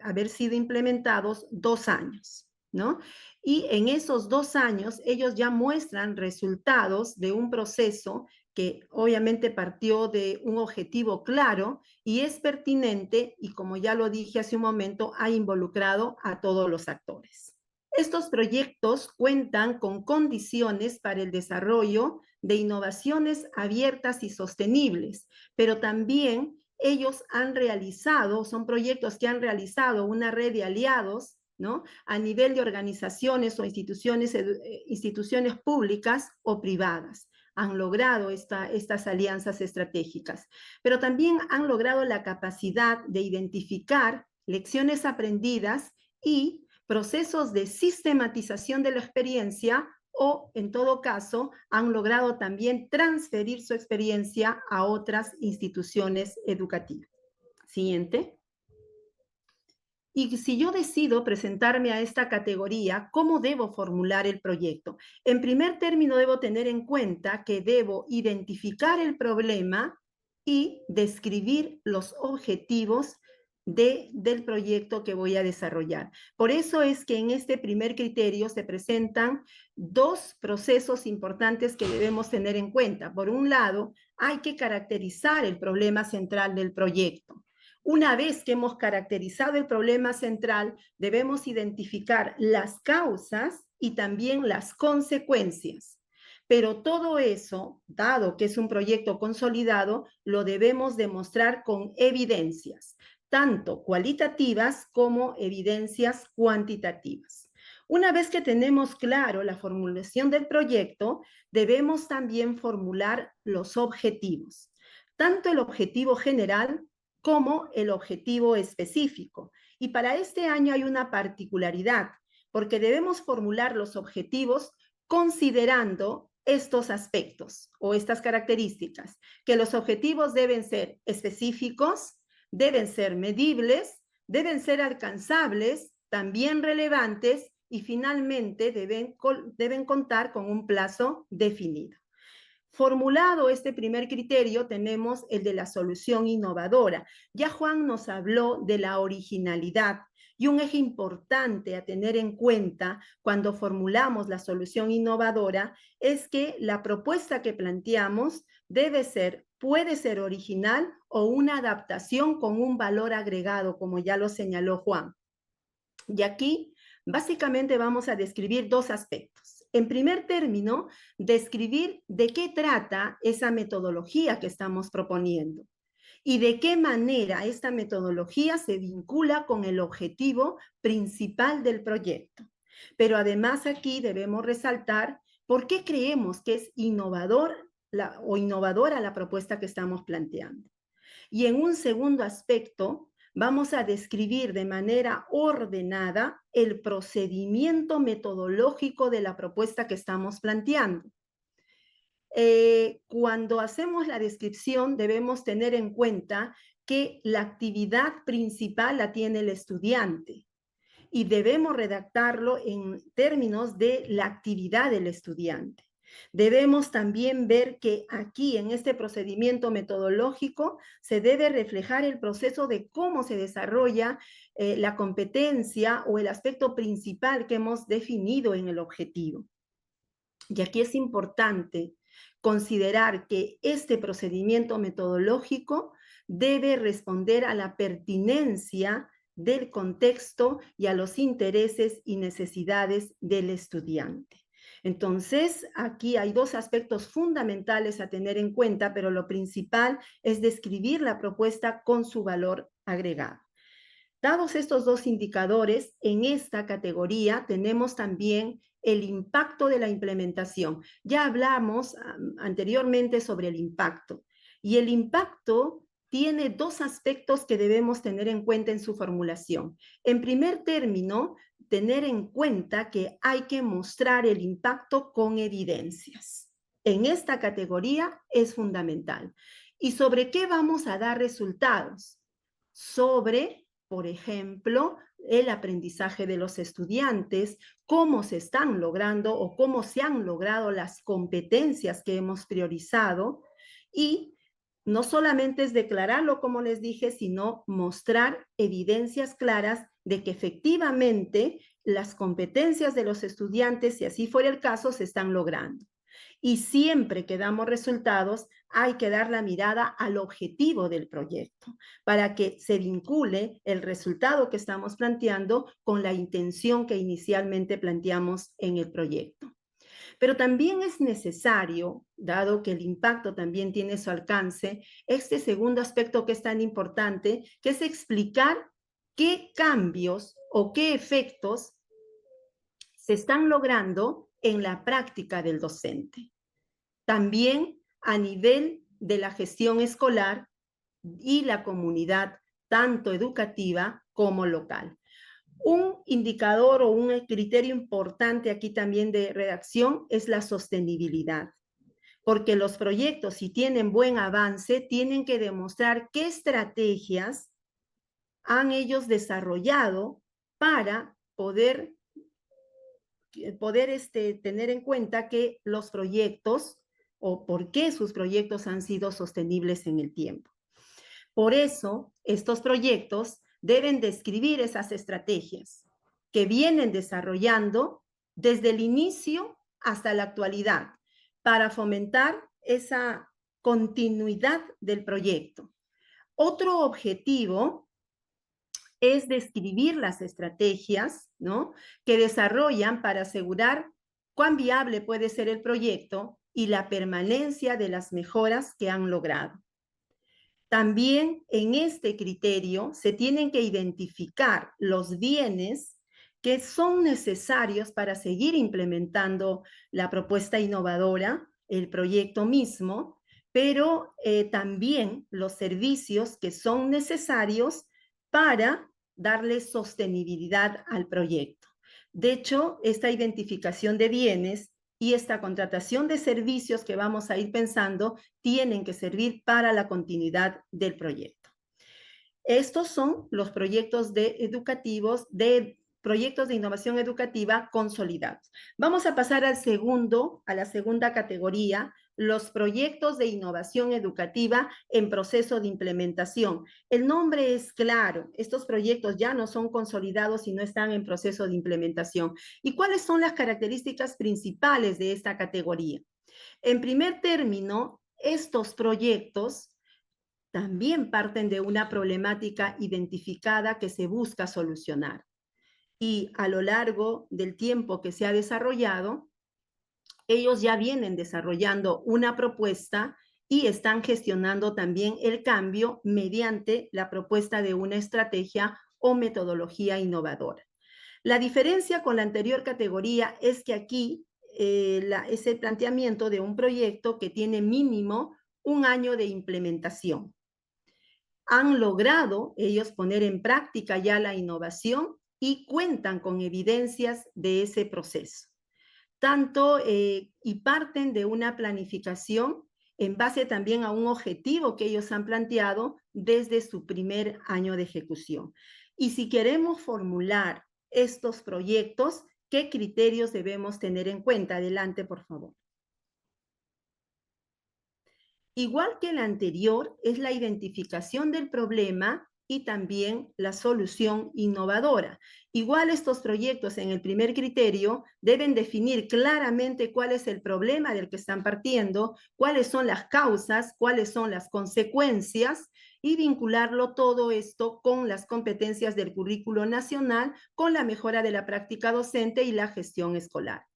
haber sido implementados 2 años, ¿no? Y en esos 2 años ellos ya muestran resultados de un proceso que obviamente partió de un objetivo claro y es pertinente y, como ya lo dije hace un momento, ha involucrado a todos los actores. Estos proyectos cuentan con condiciones para el desarrollo de innovaciones abiertas y sostenibles, pero también ellos son proyectos que han realizado una red de aliados, ¿no? A nivel de organizaciones o instituciones públicas o privadas. Han logrado estas alianzas estratégicas, pero también han logrado la capacidad de identificar lecciones aprendidas y procesos de sistematización de la experiencia o, en todo caso, han logrado también transferir su experiencia a otras instituciones educativas. Siguiente. Y si yo decido presentarme a esta categoría, ¿cómo debo formular el proyecto? En primer término, debo tener en cuenta que debo identificar el problema y describir los objetivos del proyecto que voy a desarrollar. Por eso es que en este primer criterio se presentan 2 procesos importantes que debemos tener en cuenta. Por un lado, hay que caracterizar el problema central del proyecto. Una vez que hemos caracterizado el problema central, debemos identificar las causas y también las consecuencias. Pero todo eso, dado que es un proyecto consolidado, lo debemos demostrar con evidencias, tanto cualitativas como evidencias cuantitativas. Una vez que tenemos claro la formulación del proyecto, debemos también formular los objetivos, tanto el objetivo general como el objetivo específico. Y para este año hay una particularidad, porque debemos formular los objetivos considerando estos aspectos o estas características, que los objetivos deben ser específicos, deben ser medibles, deben ser alcanzables, también relevantes y finalmente deben contar con un plazo definido. Formulado este primer criterio, tenemos el de la solución innovadora. Ya Juan nos habló de la originalidad y un eje importante a tener en cuenta cuando formulamos la solución innovadora es que la propuesta que planteamos puede ser original o una adaptación con un valor agregado, como ya lo señaló Juan. Y aquí, básicamente, vamos a describir 2 aspectos. En primer término, describir de qué trata esa metodología que estamos proponiendo y de qué manera esta metodología se vincula con el objetivo principal del proyecto. Pero además aquí debemos resaltar por qué creemos que es innovadora la propuesta que estamos planteando. Y en un segundo aspecto, vamos a describir de manera ordenada el procedimiento metodológico de la propuesta que estamos planteando. Cuando hacemos la descripción, debemos tener en cuenta que la actividad principal la tiene el estudiante y debemos redactarlo en términos de la actividad del estudiante. Debemos también ver que aquí, en este procedimiento metodológico, se debe reflejar el proceso de cómo se desarrolla la competencia o el aspecto principal que hemos definido en el objetivo. Y aquí es importante considerar que este procedimiento metodológico debe responder a la pertinencia del contexto y a los intereses y necesidades del estudiante. Entonces, aquí hay 2 aspectos fundamentales a tener en cuenta, pero lo principal es describir la propuesta con su valor agregado. Dados estos 2 indicadores, en esta categoría tenemos también el impacto de la implementación. Ya hablamos anteriormente sobre el impacto, y el impacto tiene dos aspectos que debemos tener en cuenta en su formulación. En primer término, tener en cuenta que hay que mostrar el impacto con evidencias. En esta categoría es fundamental. ¿Y sobre qué vamos a dar resultados? Sobre, por ejemplo, el aprendizaje de los estudiantes, cómo se están logrando o cómo se han logrado las competencias que hemos priorizado, y no solamente es declararlo, como les dije, sino mostrar evidencias claras de que efectivamente las competencias de los estudiantes, si así fuera el caso, se están logrando. Y siempre que damos resultados, hay que dar la mirada al objetivo del proyecto para que se vincule el resultado que estamos planteando con la intención que inicialmente planteamos en el proyecto. Pero también es necesario, dado que el impacto también tiene su alcance, este segundo aspecto que es tan importante, que es explicar qué cambios o qué efectos se están logrando en la práctica del docente. También a nivel de la gestión escolar y la comunidad, tanto educativa como local. Un indicador o un criterio importante aquí también de redacción es la sostenibilidad, porque los proyectos, si tienen buen avance, tienen que demostrar qué estrategias han ellos desarrollado para poder tener en cuenta que los proyectos o por qué sus proyectos han sido sostenibles en el tiempo. Por eso, estos proyectos deben describir esas estrategias que vienen desarrollando desde el inicio hasta la actualidad para fomentar esa continuidad del proyecto. Otro objetivo es describir las estrategias, ¿no?, que desarrollan para asegurar cuán viable puede ser el proyecto y la permanencia de las mejoras que han logrado. También en este criterio se tienen que identificar los bienes que son necesarios para seguir implementando la propuesta innovadora, el proyecto mismo, pero también los servicios que son necesarios para darle sostenibilidad al proyecto. De hecho, esta identificación de bienes y esta contratación de servicios que vamos a ir pensando tienen que servir para la continuidad del proyecto. Estos son los proyectos proyectos de innovación educativa consolidados. Vamos a pasar a la segunda categoría, los proyectos de innovación educativa en proceso de implementación. El nombre es claro, estos proyectos ya no son consolidados y no están en proceso de implementación. ¿Y cuáles son las características principales de esta categoría? En primer término, estos proyectos también parten de una problemática identificada que se busca solucionar. Y a lo largo del tiempo que se ha desarrollado, ellos ya vienen desarrollando una propuesta y están gestionando también el cambio mediante la propuesta de una estrategia o metodología innovadora. La diferencia con la anterior categoría es que aquí es el planteamiento de un proyecto que tiene mínimo 1 año de implementación. Han logrado ellos poner en práctica ya la innovación y cuentan con evidencias de ese proceso. Y parten de una planificación en base también a un objetivo que ellos han planteado desde su primer año de ejecución. Y si queremos formular estos proyectos, ¿qué criterios debemos tener en cuenta? Adelante, por favor. Igual que el anterior, es la identificación del problema y también la solución innovadora. Igual estos proyectos en el primer criterio deben definir claramente cuál es el problema del que están partiendo, cuáles son las causas, cuáles son las consecuencias y vincularlo todo esto con las competencias del currículo nacional, con la mejora de la práctica docente y la gestión escolar.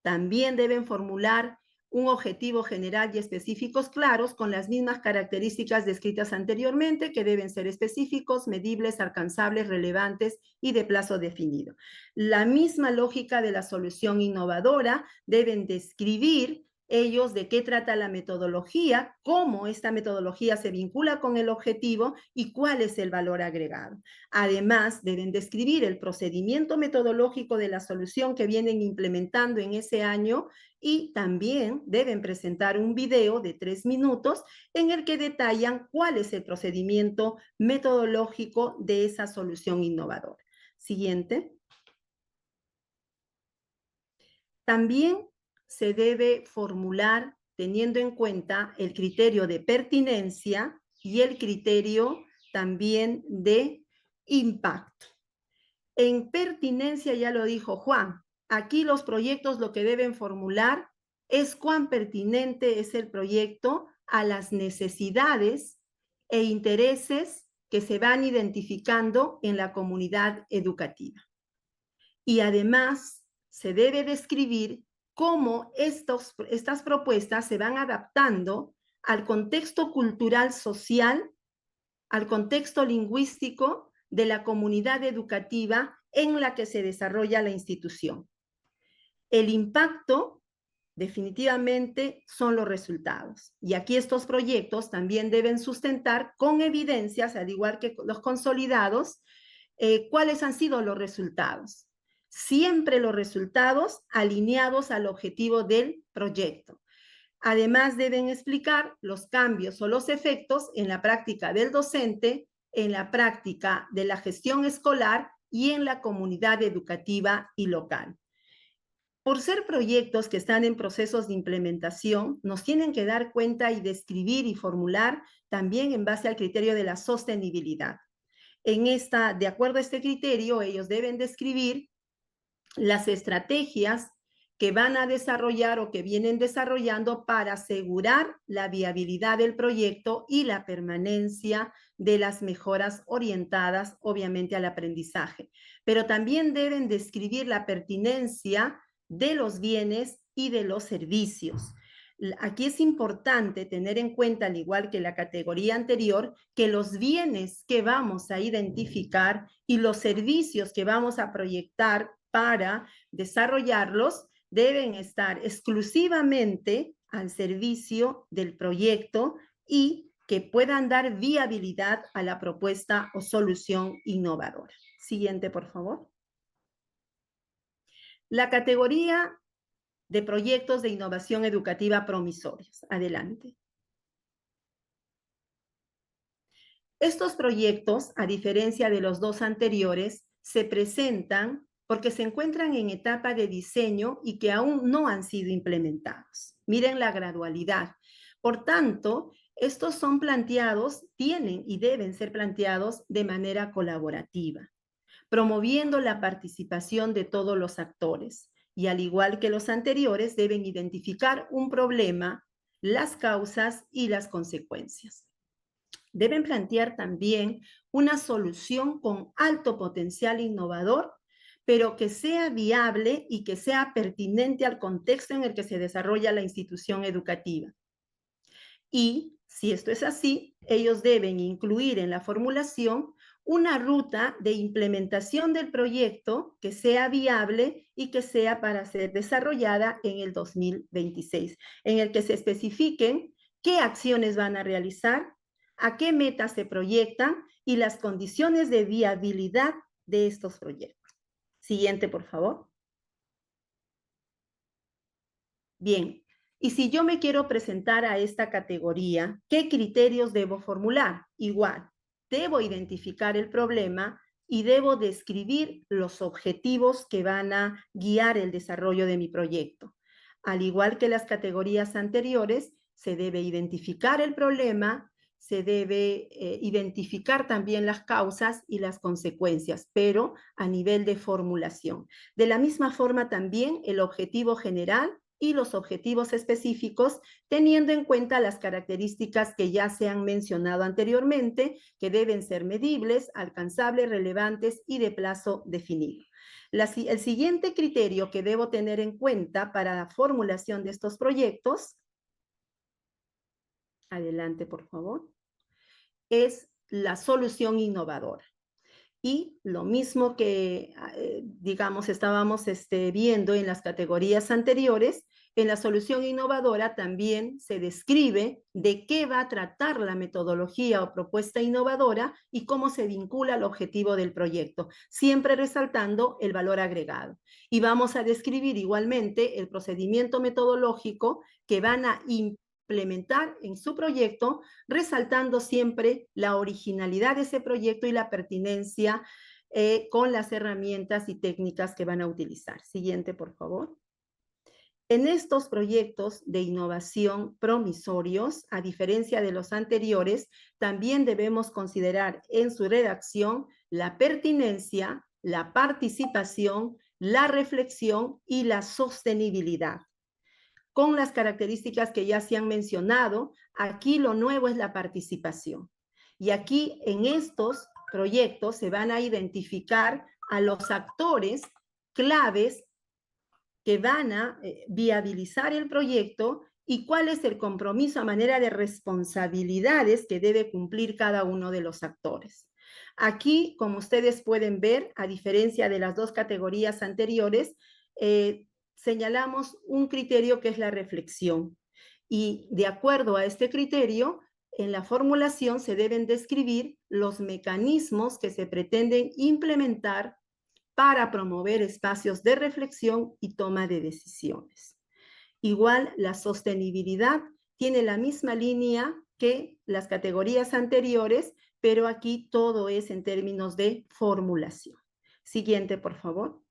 También deben formular un objetivo general y específicos claros con las mismas características descritas anteriormente, que deben ser específicos, medibles, alcanzables, relevantes y de plazo definido. La misma lógica de la solución innovadora, deben describir ellos de qué trata la metodología, cómo esta metodología se vincula con el objetivo y cuál es el valor agregado. Además, deben describir el procedimiento metodológico de la solución que vienen implementando en ese año y también deben presentar un video de 3 minutos en el que detallan cuál es el procedimiento metodológico de esa solución innovadora. Siguiente. También se debe formular teniendo en cuenta el criterio de pertinencia y el criterio también de impacto. En pertinencia, ya lo dijo Juan, aquí los proyectos lo que deben formular es cuán pertinente es el proyecto a las necesidades e intereses que se van identificando en la comunidad educativa. Y además se debe describir cómo estas propuestas se van adaptando al contexto cultural social, al contexto lingüístico de la comunidad educativa en la que se desarrolla la institución. El impacto definitivamente son los resultados. Y aquí estos proyectos también deben sustentar con evidencias, al igual que los consolidados, cuáles han sido los resultados. Siempre los resultados alineados al objetivo del proyecto. Además, deben explicar los cambios o los efectos en la práctica del docente, en la práctica de la gestión escolar y en la comunidad educativa y local. Por ser proyectos que están en procesos de implementación, nos tienen que dar cuenta y describir y formular también en base al criterio de la sostenibilidad. De acuerdo a este criterio, ellos deben describir las estrategias que van a desarrollar o que vienen desarrollando para asegurar la viabilidad del proyecto y la permanencia de las mejoras orientadas, obviamente, al aprendizaje. Pero también deben describir la pertinencia de los bienes y de los servicios. Aquí es importante tener en cuenta, al igual que la categoría anterior, que los bienes que vamos a identificar y los servicios que vamos a proyectar para desarrollarlos deben estar exclusivamente al servicio del proyecto y que puedan dar viabilidad a la propuesta o solución innovadora. Siguiente, por favor. La categoría de proyectos de innovación educativa promisorios. Adelante. Estos proyectos, a diferencia de los dos anteriores, se presentan porque se encuentran en etapa de diseño y que aún no han sido implementados. Miren la gradualidad. Por tanto, estos son planteados, tienen y deben ser planteados de manera colaborativa, promoviendo la participación de todos los actores. Y al igual que los anteriores, deben identificar un problema, las causas y las consecuencias. Deben plantear también una solución con alto potencial innovador, pero que sea viable y que sea pertinente al contexto en el que se desarrolla la institución educativa. Y si esto es así, ellos deben incluir en la formulación una ruta de implementación del proyecto que sea viable y que sea para ser desarrollada en el 2026, en el que se especifiquen qué acciones van a realizar, a qué metas se proyectan y las condiciones de viabilidad de estos proyectos. Siguiente, por favor. Bien, y si yo me quiero presentar a esta categoría, ¿qué criterios debo formular? Igual, debo identificar el problema y debo describir los objetivos que van a guiar el desarrollo de mi proyecto. Al igual que las categorías anteriores, se debe identificar el problema, se debe identificar también las causas y las consecuencias, pero a nivel de formulación. De la misma forma también el objetivo general y los objetivos específicos, teniendo en cuenta las características que ya se han mencionado anteriormente, que deben ser medibles, alcanzables, relevantes y de plazo definido. El siguiente criterio que debo tener en cuenta para la formulación de estos proyectos, adelante por favor, es la solución innovadora. Y lo mismo que, digamos, estábamos viendo en las categorías anteriores, En la solución innovadora también se describe de qué va a tratar la metodología o propuesta innovadora y cómo se vincula al objetivo del proyecto, siempre resaltando el valor agregado. Y vamos a describir igualmente el procedimiento metodológico que van a implementar en su proyecto, resaltando siempre la originalidad de ese proyecto y la pertinencia con las herramientas y técnicas que van a utilizar. Siguiente, por favor. En estos proyectos de innovación promisorios, a diferencia de los anteriores, también debemos considerar en su redacción la pertinencia, la participación, la reflexión y la sostenibilidad. Con las características que ya se han mencionado, aquí lo nuevo es la participación. Y aquí en estos proyectos se van a identificar a los actores claves que van a viabilizar el proyecto y cuál es el compromiso a manera de responsabilidades que debe cumplir cada uno de los actores. Aquí, como ustedes pueden ver, a diferencia de las dos categorías anteriores, señalamos un criterio que es la reflexión. Y de acuerdo a este criterio, en la formulación se deben describir los mecanismos que se pretenden implementar para promover espacios de reflexión y toma de decisiones. Igual, la sostenibilidad tiene la misma línea que las categorías anteriores, pero aquí todo es en términos de formulación. Siguiente, por favor.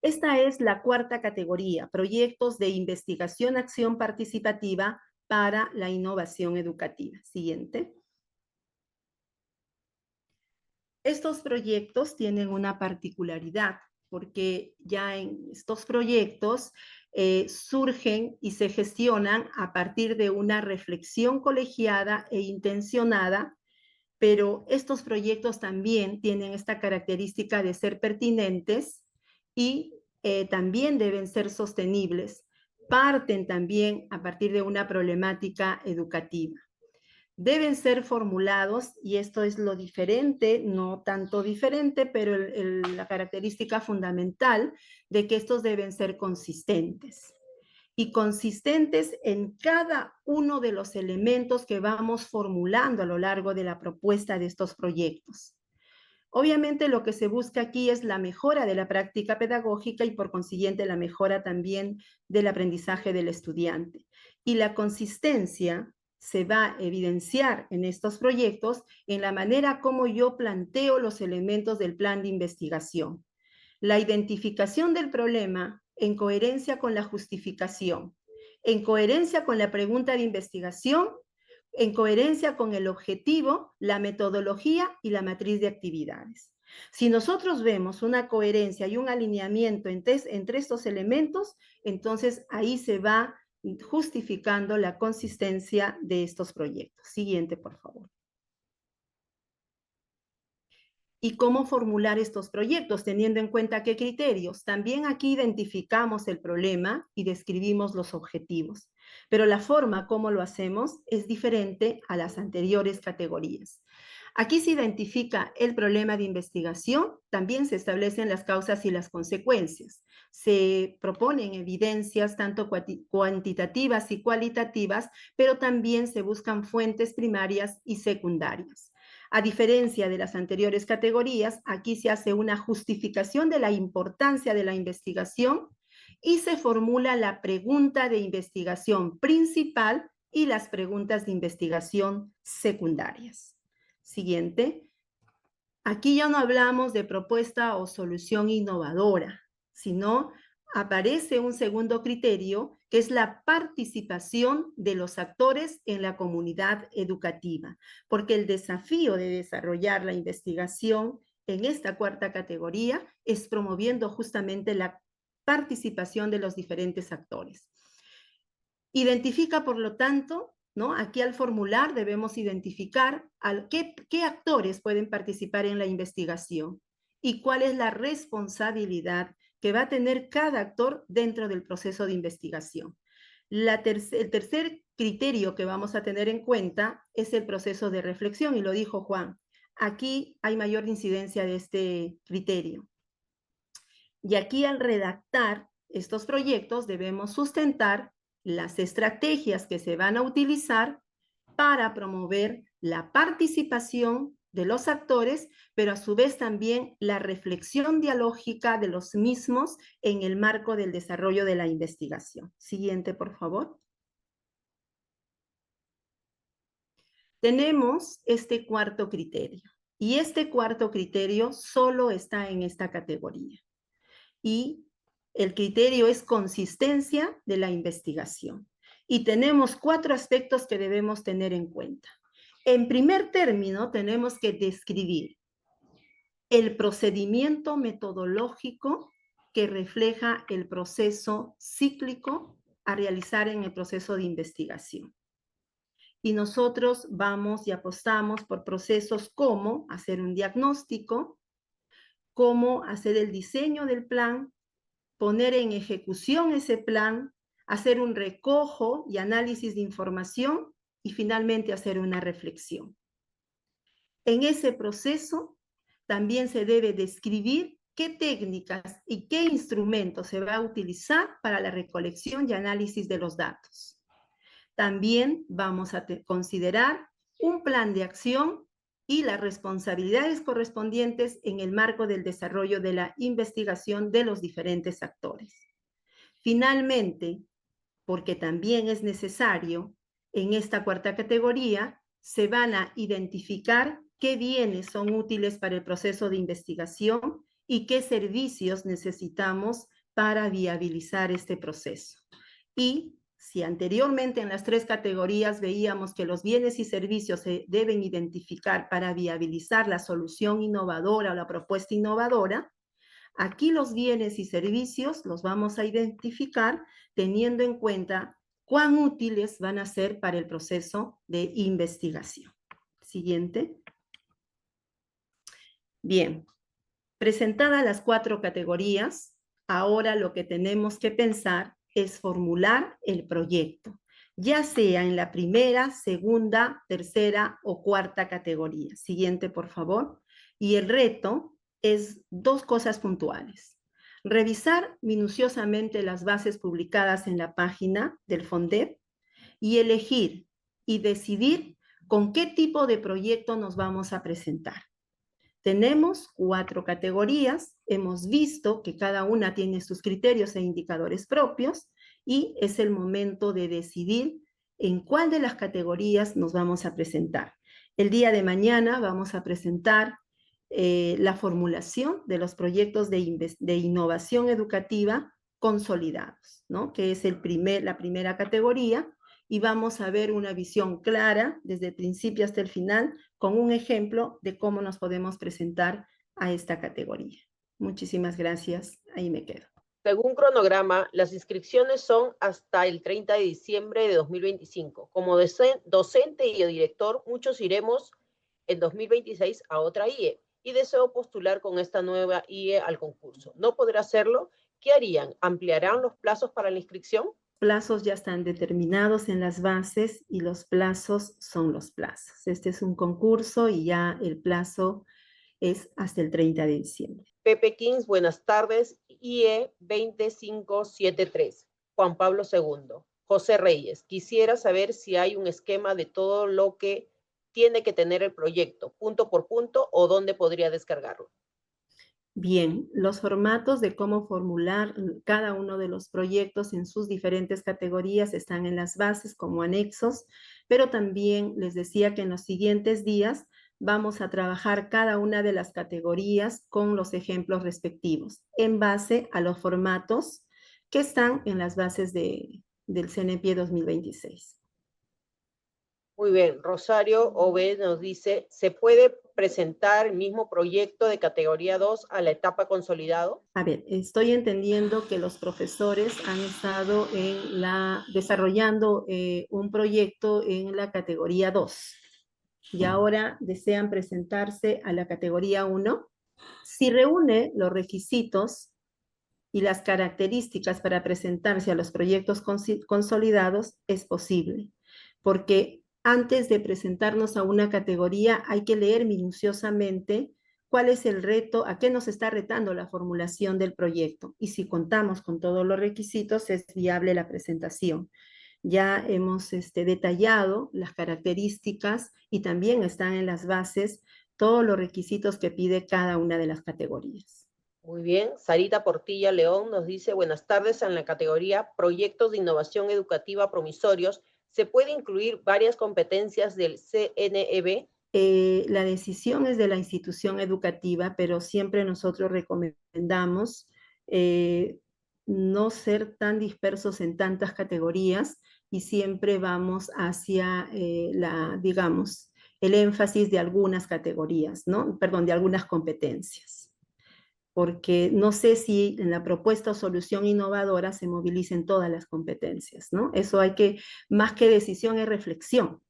Esta es la cuarta categoría, proyectos de investigación-acción participativa para la innovación educativa. Siguiente. Estos proyectos tienen una particularidad, porque ya en estos proyectos surgen y se gestionan a partir de una reflexión colegiada e intencionada, pero estos proyectos también tienen esta característica de ser pertinentes y también deben ser sostenibles. Parten también a partir de una problemática educativa. Deben ser formulados, y esto es lo diferente, no tanto diferente, pero la característica fundamental de que estos deben ser consistentes. Y consistentes en cada uno de los elementos que vamos formulando a lo largo de la propuesta de estos proyectos. Obviamente lo que se busca aquí es la mejora de la práctica pedagógica y por consiguiente la mejora también del aprendizaje del estudiante. Y la consistencia se va a evidenciar en estos proyectos en la manera como yo planteo los elementos del plan de investigación. La identificación del problema en coherencia con la justificación, en coherencia con la pregunta de investigación, en coherencia con el objetivo, la metodología y la matriz de actividades. Si nosotros vemos una coherencia y un alineamiento entre estos elementos, entonces ahí se va justificando la consistencia de estos proyectos. Siguiente, por favor. ¿Y cómo formular estos proyectos, teniendo en cuenta qué criterios? También aquí identificamos el problema y describimos los objetivos, pero la forma como lo hacemos es diferente a las anteriores categorías. Aquí se identifica el problema de investigación, también se establecen las causas y las consecuencias. Se proponen evidencias tanto cuantitativas y cualitativas, pero también se buscan fuentes primarias y secundarias. A diferencia de las anteriores categorías, aquí se hace una justificación de la importancia de la investigación y se formula la pregunta de investigación principal y las preguntas de investigación secundarias. Siguiente. Aquí ya no hablamos de propuesta o solución innovadora, sino aparece un segundo criterio que es la participación de los actores en la comunidad educativa, porque el desafío de desarrollar la investigación en esta cuarta categoría es promoviendo justamente la participación de los diferentes actores. Identifica, por lo tanto, ¿no? Aquí al formular debemos identificar qué actores pueden participar en la investigación y cuál es la responsabilidad que va a tener cada actor dentro del proceso de investigación. El tercer criterio que vamos a tener en cuenta es el proceso de reflexión, y lo dijo Juan. Aquí hay mayor incidencia de este criterio. Y aquí al redactar estos proyectos debemos sustentar las estrategias que se van a utilizar para promover la participación de los actores, pero a su vez también la reflexión dialógica de los mismos en el marco del desarrollo de la investigación. Siguiente, por favor. Tenemos este cuarto criterio, y este cuarto criterio solo está en esta categoría. Y el criterio es consistencia de la investigación. Y tenemos 4 aspectos que debemos tener en cuenta. En primer término, tenemos que describir el procedimiento metodológico que refleja el proceso cíclico a realizar en el proceso de investigación. Y nosotros vamos y apostamos por procesos como hacer un diagnóstico, cómo hacer el diseño del plan, poner en ejecución ese plan, hacer un recojo y análisis de información y finalmente hacer una reflexión. En ese proceso también se debe describir qué técnicas y qué instrumentos se va a utilizar para la recolección y análisis de los datos. También vamos a considerar un plan de acción y las responsabilidades correspondientes en el marco del desarrollo de la investigación de los diferentes actores. Finalmente, porque también es necesario, en esta cuarta categoría se van a identificar qué bienes son útiles para el proceso de investigación y qué servicios necesitamos para viabilizar este proceso. Y si anteriormente en las 3 categorías veíamos que los bienes y servicios se deben identificar para viabilizar la solución innovadora o la propuesta innovadora, aquí los bienes y servicios los vamos a identificar teniendo en cuenta cuán útiles van a ser para el proceso de investigación. Siguiente. Bien, presentadas las 4 categorías, ahora lo que tenemos que pensar es formular el proyecto, ya sea en la primera, segunda, tercera o cuarta categoría. Siguiente, por favor. Y el reto es 2 cosas puntuales. Revisar minuciosamente las bases publicadas en la página del FONDEP y elegir y decidir con qué tipo de proyecto nos vamos a presentar. Tenemos 4 categorías, hemos visto que cada una tiene sus criterios e indicadores propios y es el momento de decidir en cuál de las categorías nos vamos a presentar. El día de mañana vamos a presentar la formulación de los proyectos de innovación educativa consolidados, ¿no? Que es la primera categoría, y vamos a ver una visión clara desde el principio hasta el final con un ejemplo de cómo nos podemos presentar a esta categoría. Muchísimas gracias. Ahí me quedo. Según cronograma, las inscripciones son hasta el 30 de diciembre de 2025. Como docente y director, muchos iremos en 2026 a otra IE y deseo postular con esta nueva IE al concurso. ¿No podrá hacerlo? ¿Qué harían? ¿Ampliarán los plazos para la inscripción? Plazos ya están determinados en las bases y los plazos son los plazos. Este es un concurso y ya el plazo es hasta el 30 de diciembre. Pepe Kings, buenas tardes. IE 2573. Juan Pablo II. José Reyes, quisiera saber si hay un esquema de todo lo que tiene que tener el proyecto, punto por punto, o dónde podría descargarlo. Bien, los formatos de cómo formular cada uno de los proyectos en sus diferentes categorías están en las bases como anexos, pero también les decía que en los siguientes días vamos a trabajar cada una de las categorías con los ejemplos respectivos en base a los formatos que están en las bases del CNPie 2026. Muy bien, Rosario Obed nos dice, ¿se puede presentar el mismo proyecto de categoría 2 a la etapa consolidado? A ver, estoy entendiendo que los profesores han estado desarrollando un proyecto en la categoría 2 y ahora desean presentarse a la categoría 1. Si reúne los requisitos y las características para presentarse a los proyectos consolidados, es posible, porque antes de presentarnos a una categoría hay que leer minuciosamente cuál es el reto, a qué nos está retando la formulación del proyecto. Y si contamos con todos los requisitos, es viable la presentación. Ya hemos detallado las características y también están en las bases todos los requisitos que pide cada una de las categorías. Muy bien. Sarita Portilla León nos dice, buenas tardes, en la categoría Proyectos de Innovación Educativa Promisorios, ¿se puede incluir varias competencias del CNEB? La decisión es de la institución educativa, pero siempre nosotros recomendamos no ser tan dispersos en tantas categorías y siempre vamos hacia digamos, el énfasis de algunas categorías, ¿no? Perdón, de algunas competencias. Porque no sé si en la propuesta o solución innovadora se movilicen todas las competencias, ¿no? Eso hay que, más que decisión, es reflexión.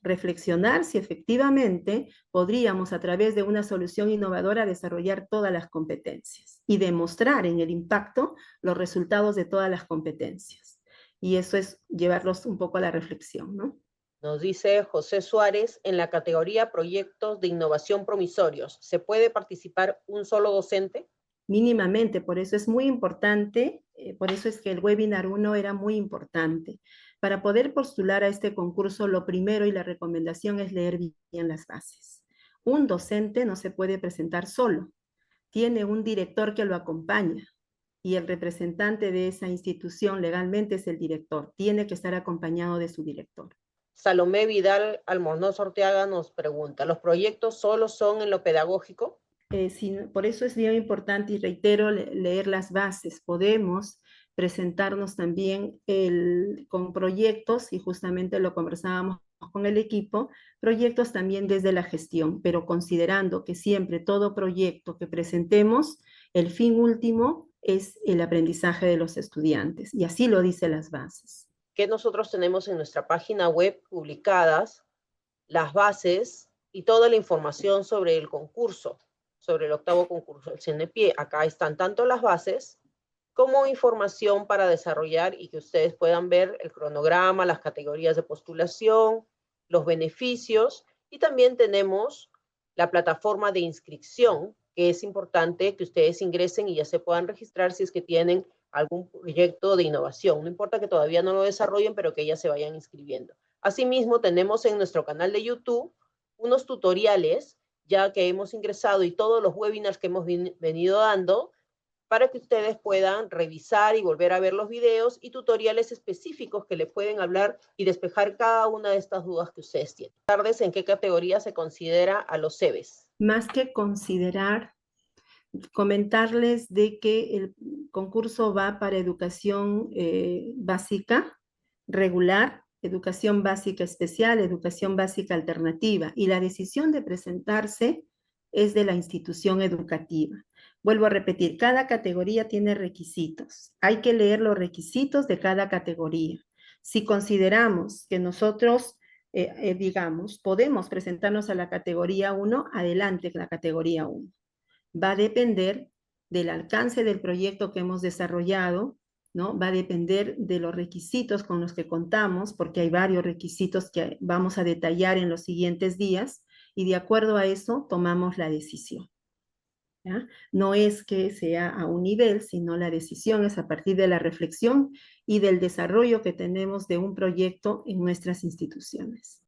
Reflexionar si efectivamente podríamos a través de una solución innovadora desarrollar todas las competencias y demostrar en el impacto los resultados de todas las competencias. Y eso es llevarlos un poco a la reflexión, ¿no? Nos dice José Suárez, en la categoría Proyectos de Innovación Promisorios, ¿se puede participar un solo docente? Mínimamente, por eso es muy importante, por eso es que el webinar 1 era muy importante. Para poder postular a este concurso, lo primero y la recomendación es leer bien las bases. Un docente no se puede presentar solo, tiene un director que lo acompaña y el representante de esa institución legalmente es el director, tiene que estar acompañado de su director. Salomé Vidal Almornoz Orteaga nos pregunta, ¿los proyectos solo son en lo pedagógico? Por eso es bien importante y reitero leer las bases. Podemos presentarnos también con proyectos, y justamente lo conversábamos con el equipo, proyectos también desde la gestión, pero considerando que siempre todo proyecto que presentemos, el fin último es el aprendizaje de los estudiantes, y así lo dicen las bases. Que nosotros tenemos en nuestra página web publicadas las bases y toda la información sobre el concurso, sobre el 8º concurso del CNPie. Acá están tanto las bases como información para desarrollar y que ustedes puedan ver el cronograma, las categorías de postulación, los beneficios, y también tenemos la plataforma de inscripción, que es importante que ustedes ingresen y ya se puedan registrar si es que tienen algún proyecto de innovación. No importa que todavía no lo desarrollen, pero que ya se vayan inscribiendo. Asimismo, tenemos en nuestro canal de YouTube unos tutoriales ya que hemos ingresado y todos los webinars que hemos venido dando para que ustedes puedan revisar y volver a ver los videos y tutoriales específicos que le pueden hablar y despejar cada una de estas dudas que ustedes tienen. Tardes, ¿en qué categoría se considera a los CEBES? Más que considerar, comentarles de que el concurso va para educación básica, regular, educación básica especial, educación básica alternativa, y la decisión de presentarse es de la institución educativa. Vuelvo a repetir, cada categoría tiene requisitos. Hay que leer los requisitos de cada categoría. Si consideramos que nosotros, digamos, podemos presentarnos a la categoría 1, adelante la categoría 1. Va a depender del alcance del proyecto que hemos desarrollado, ¿no? Va a depender de los requisitos con los que contamos, porque hay varios requisitos que vamos a detallar en los siguientes días, y de acuerdo a eso tomamos la decisión. ¿Ya? No es que sea a un nivel, sino la decisión es a partir de la reflexión y del desarrollo que tenemos de un proyecto en nuestras instituciones.